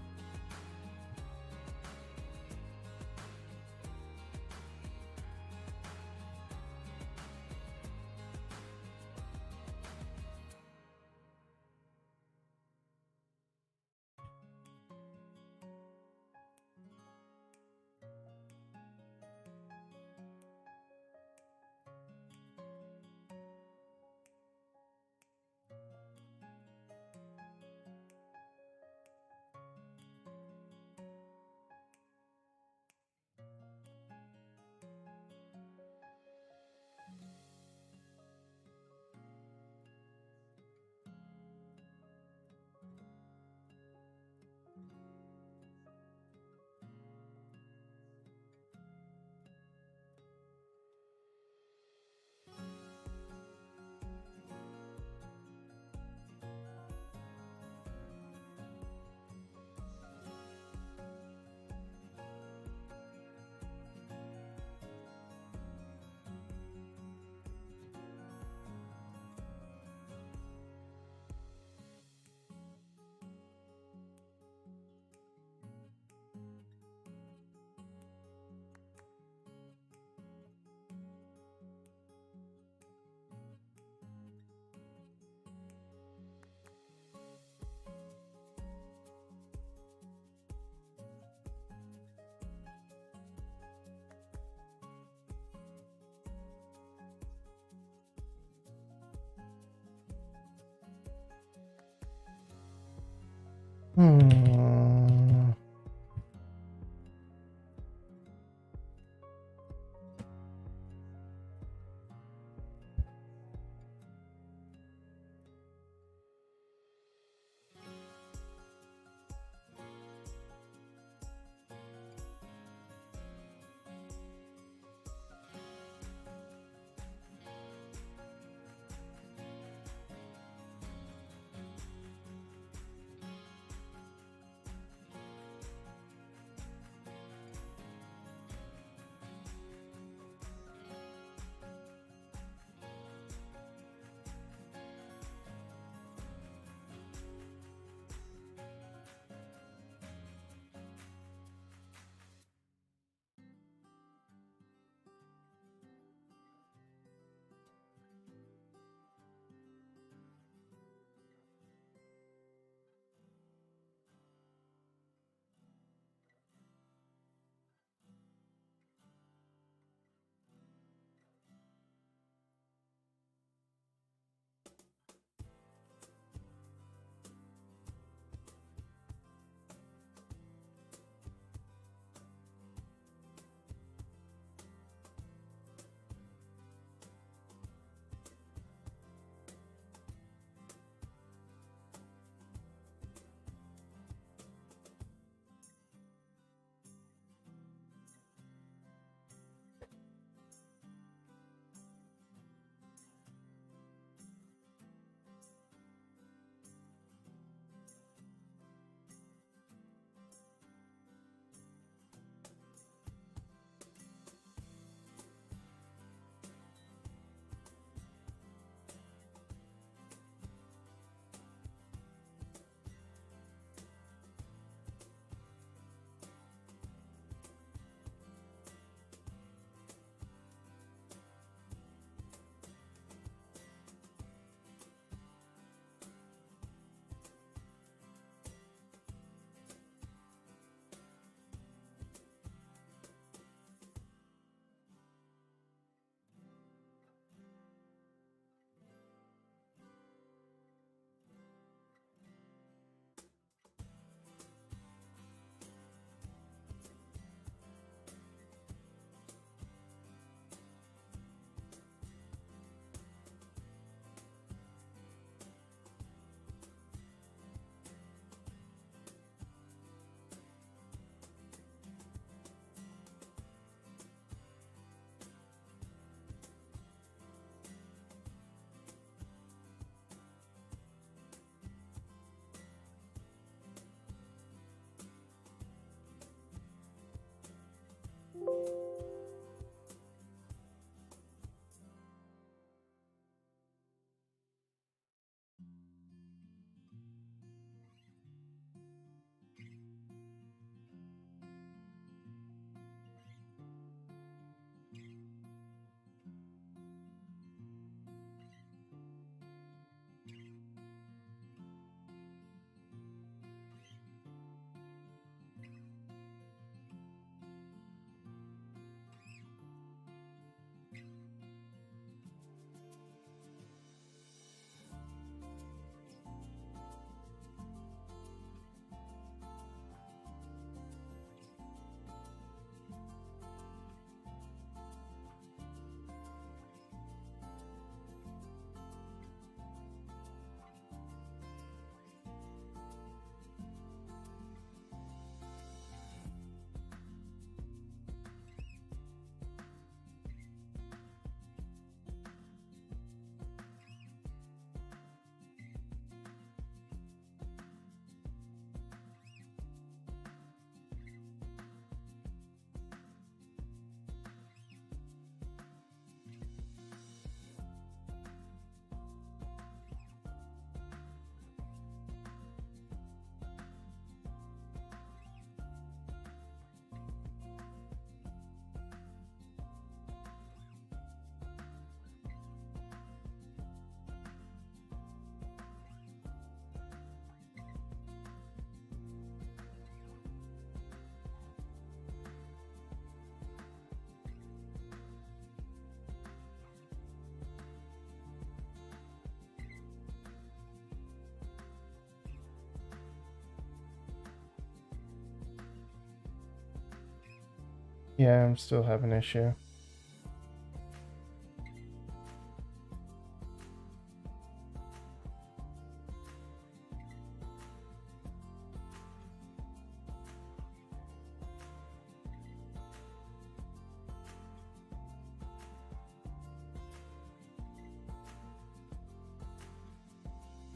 Yeah, I'm still having an issue.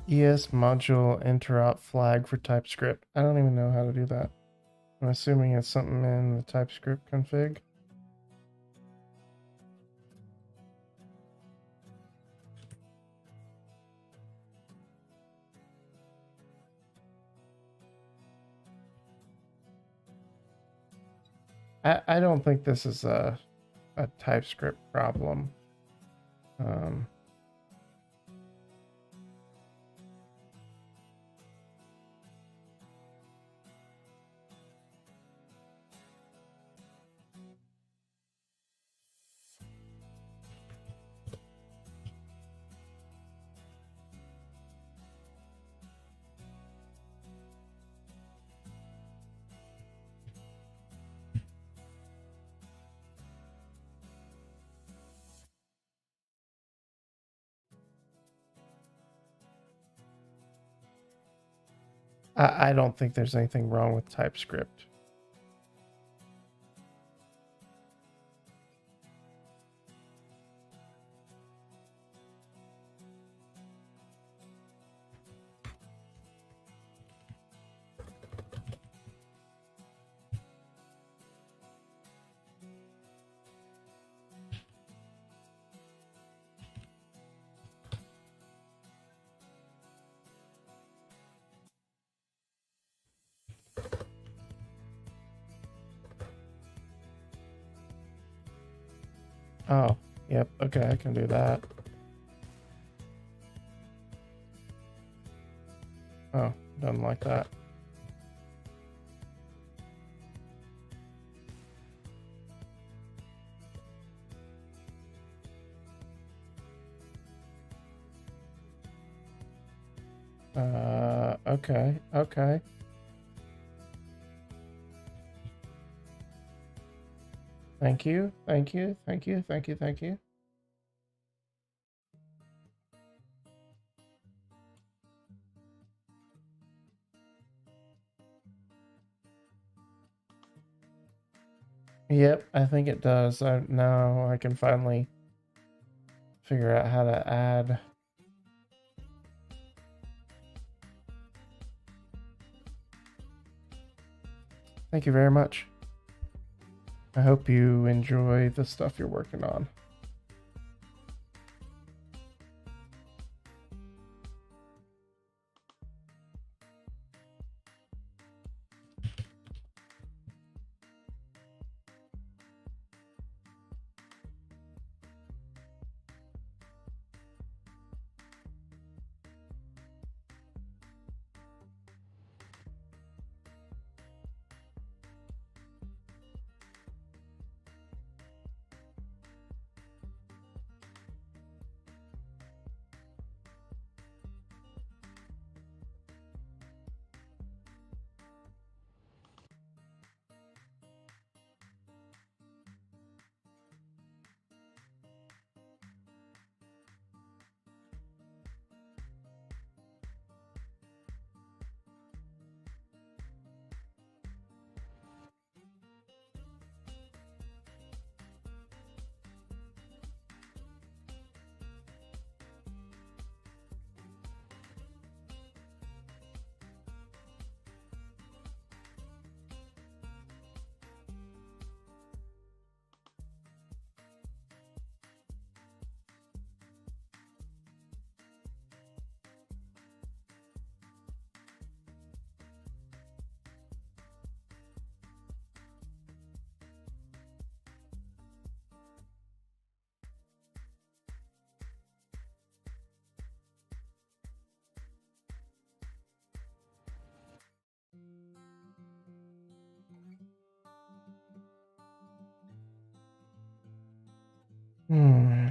ES module interrupt flag for TypeScript. I don't even know how to do that. I'm assuming it's something in the TypeScript config. I don't think this is a TypeScript problem. I don't think there's anything wrong with TypeScript. Oh, yep. Okay, I can do that. Oh, doesn't like that. Okay, okay. Thank you, thank you, thank you, thank you, thank you. Yep, I think it does. Now I can finally figure out how to add. Thank you very much. I hope you enjoy the stuff you're working on. Hmm.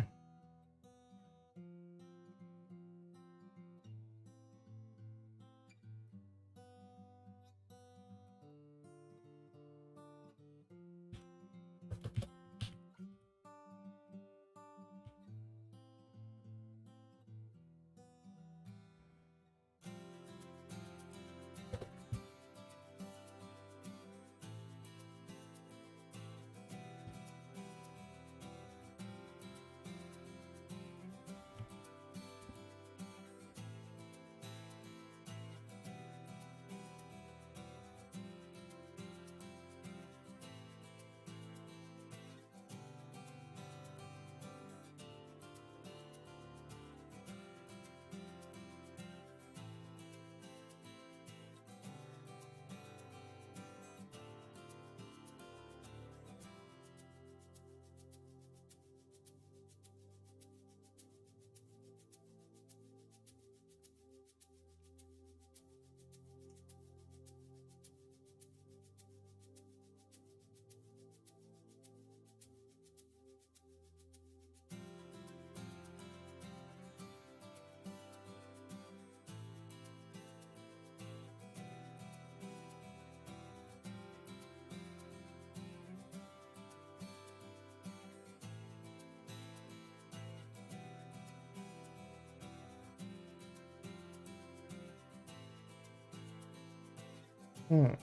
Hmm.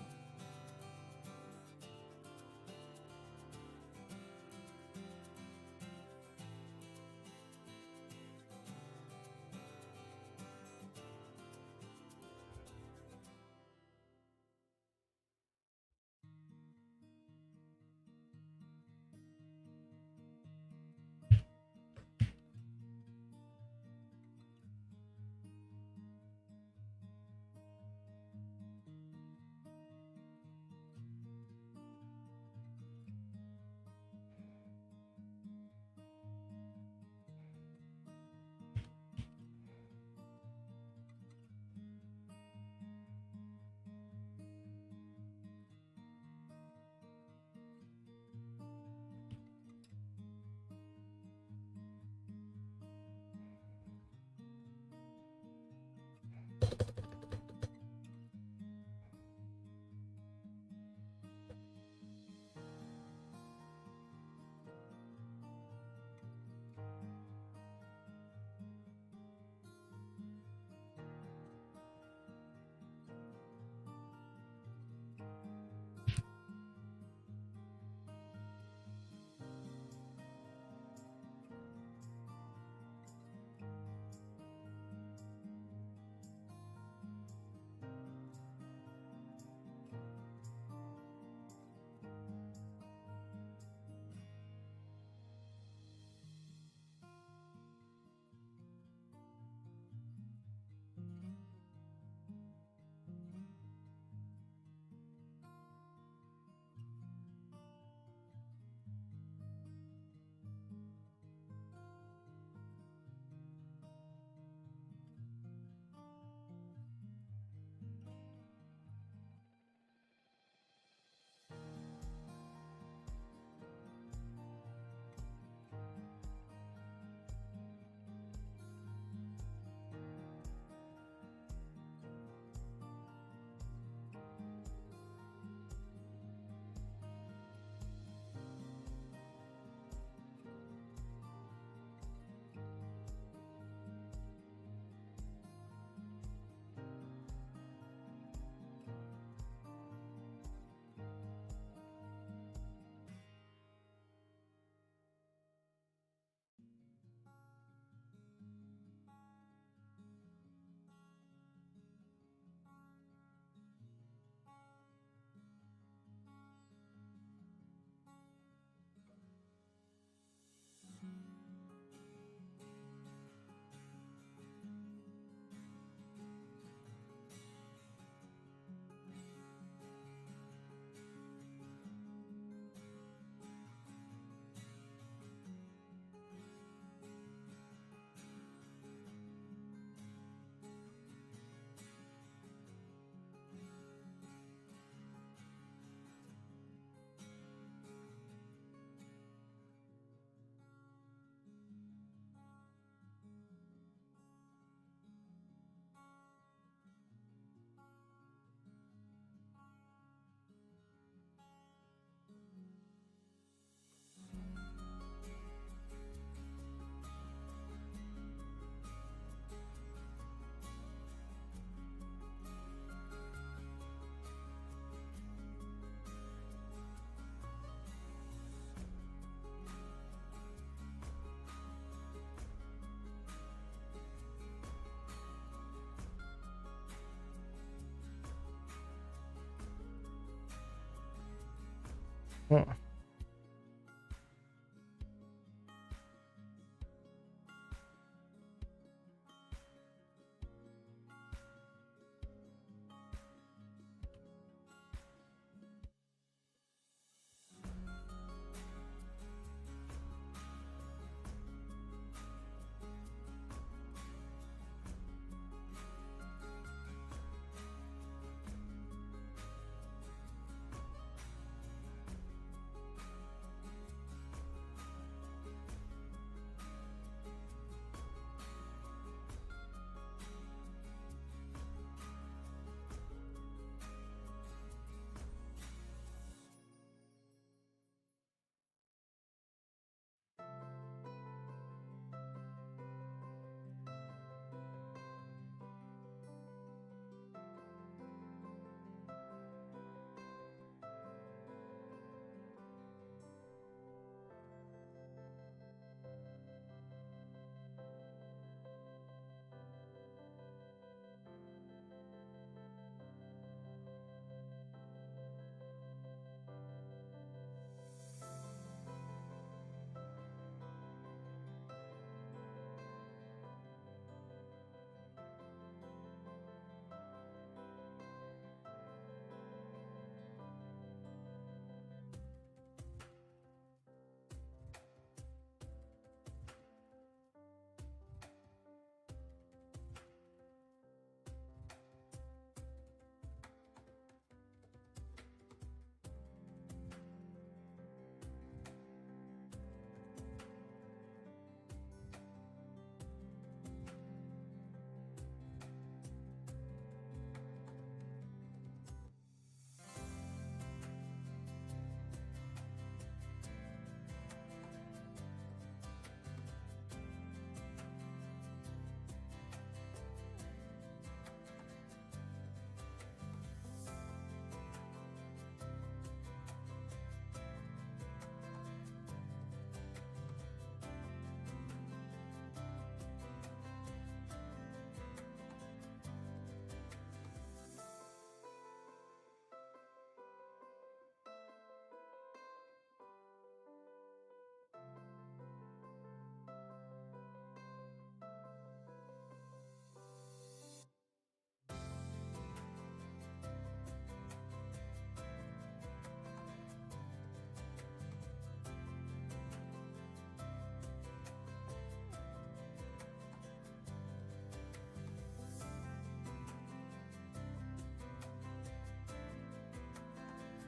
Hmm.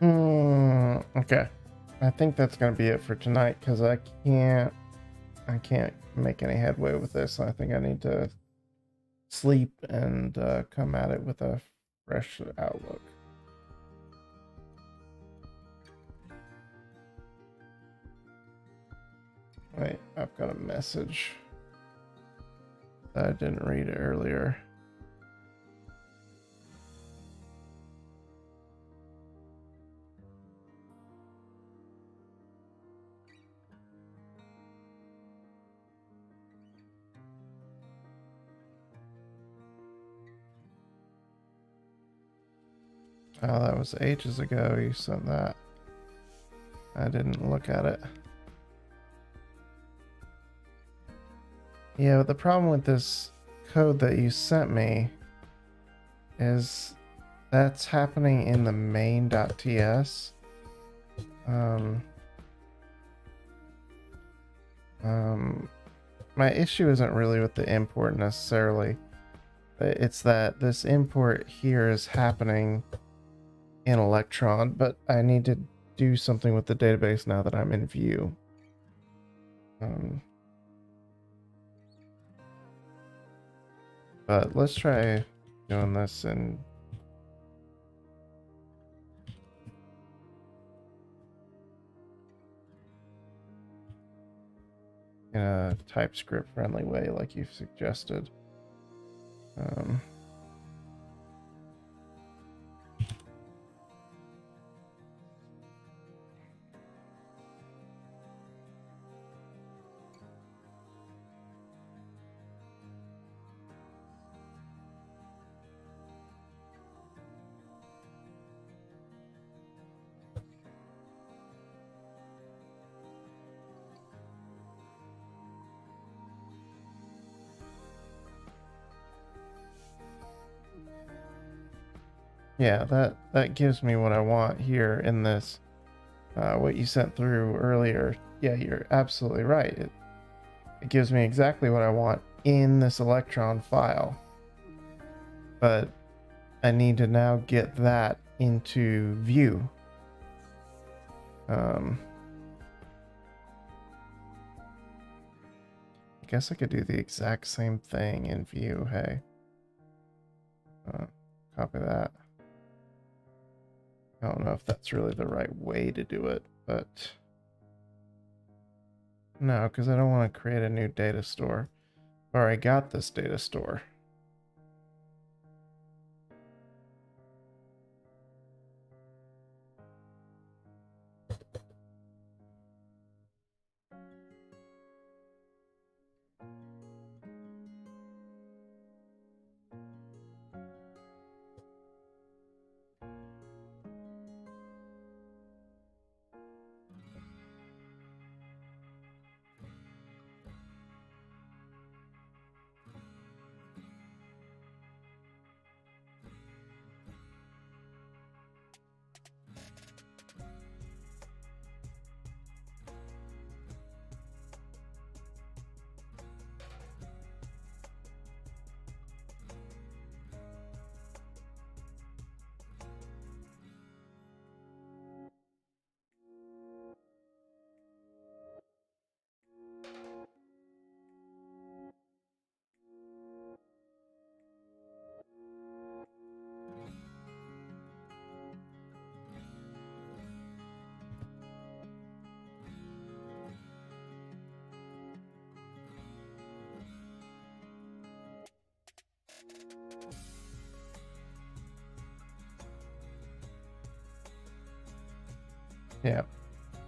Okay. I think that's gonna be it for tonight because I can't make any headway with this. I think I need to sleep and come at it with a fresh outlook. Wait, I've got a message that I didn't read earlier. Oh, that was ages ago you sent that. I didn't look at it. Yeah, but the problem with this code that you sent me is that's happening in the main.ts. My issue isn't really with the import necessarily. It's that this import here is happening in Electron, but I need to do something with the database now that I'm in View. But let's try doing this in a TypeScript friendly way like you've suggested. Yeah, that gives me what I want here in this, what you sent through earlier. Yeah, you're absolutely right. It gives me exactly what I want in this Electron file. But I need to now get that into View. I guess I could do the exact same thing in View, hey. Copy that. I don't know if that's really the right way to do it, but no, because I don't want to create a new data store. Or I got this data store.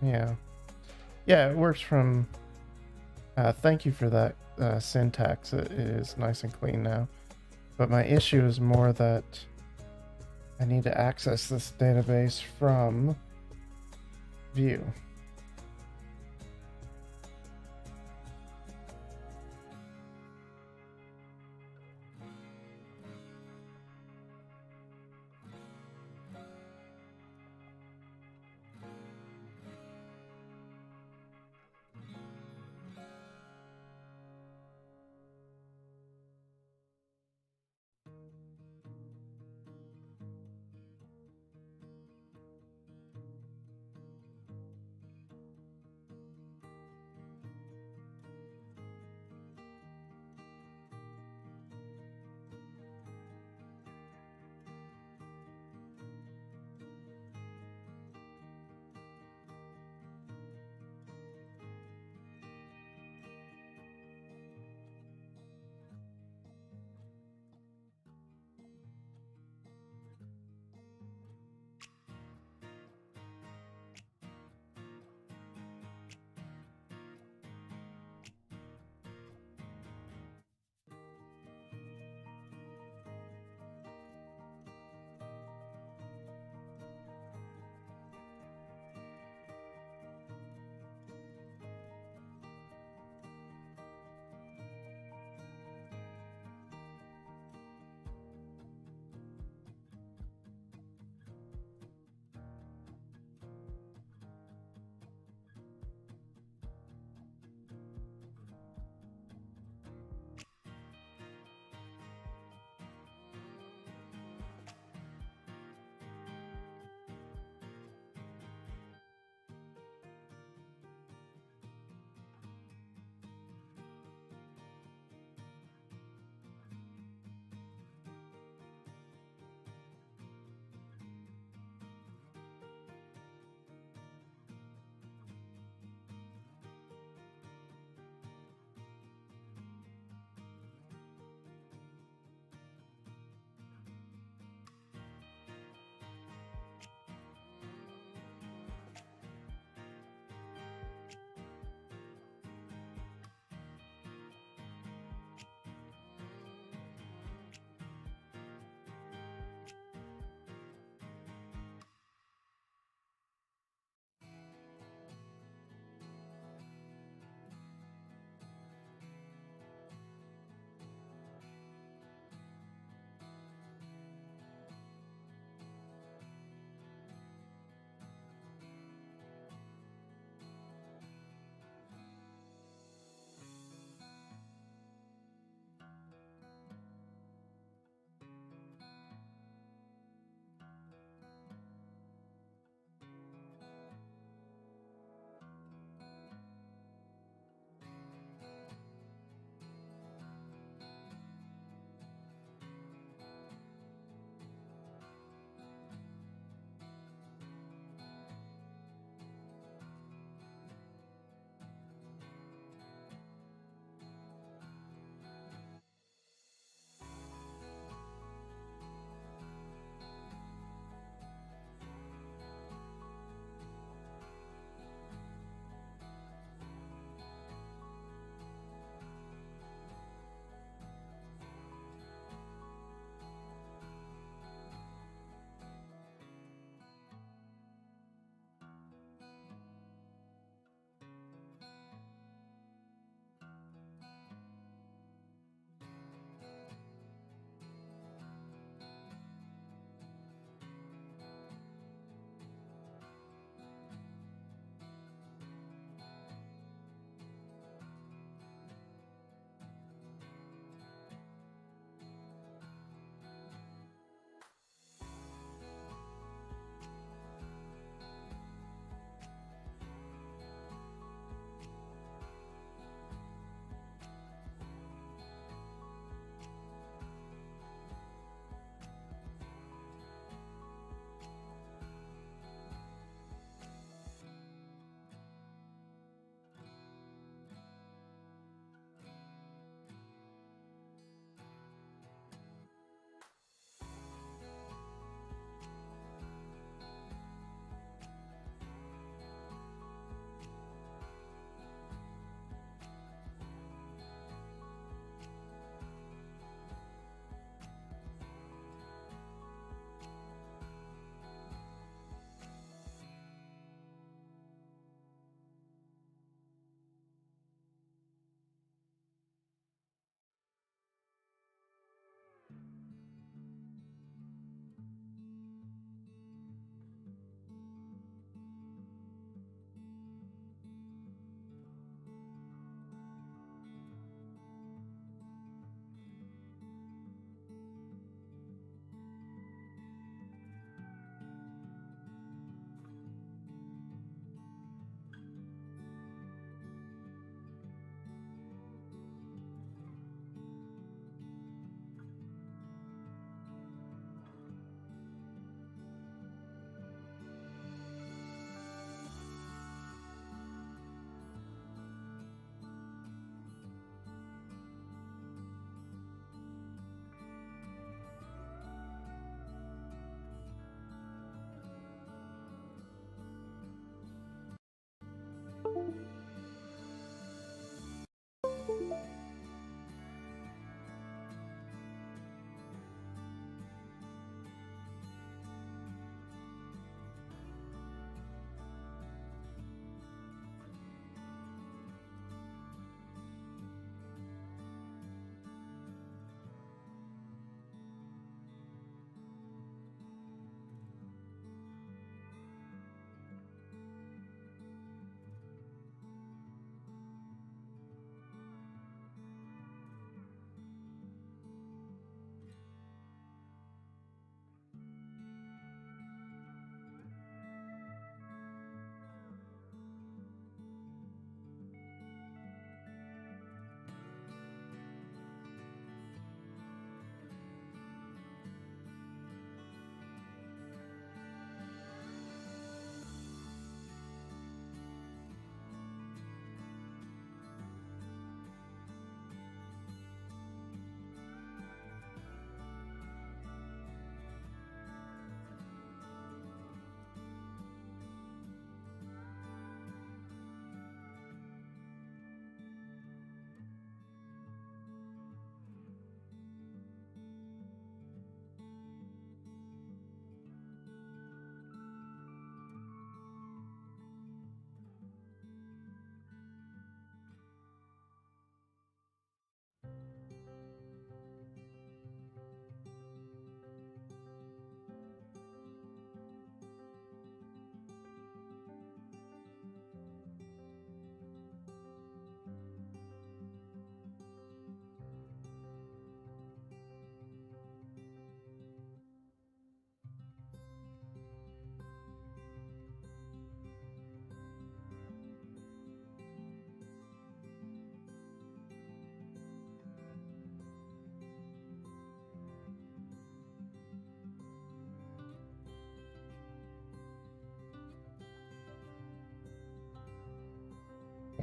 Yeah. Yeah, it works from... thank you for that syntax. It is nice and clean now. But my issue is more that I need to access this database from View.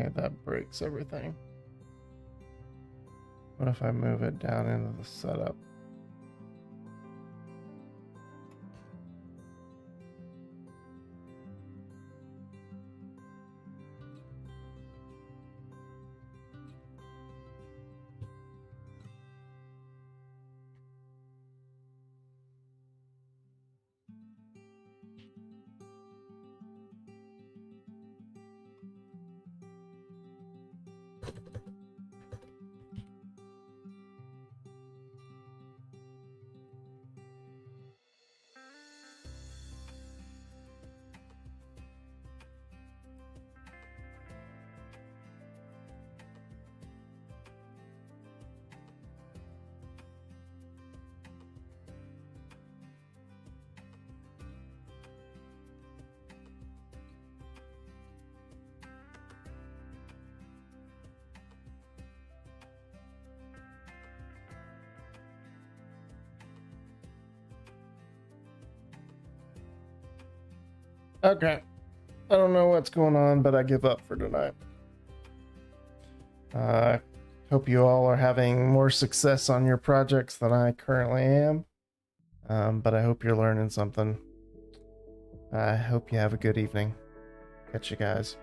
Okay, that breaks everything. What if I move it down into the setup? Okay. I don't know what's going on, but I give up for tonight. Hope you all are having more success on your projects than I currently am. But I hope you're learning something. I hope you have a good evening. Catch you guys.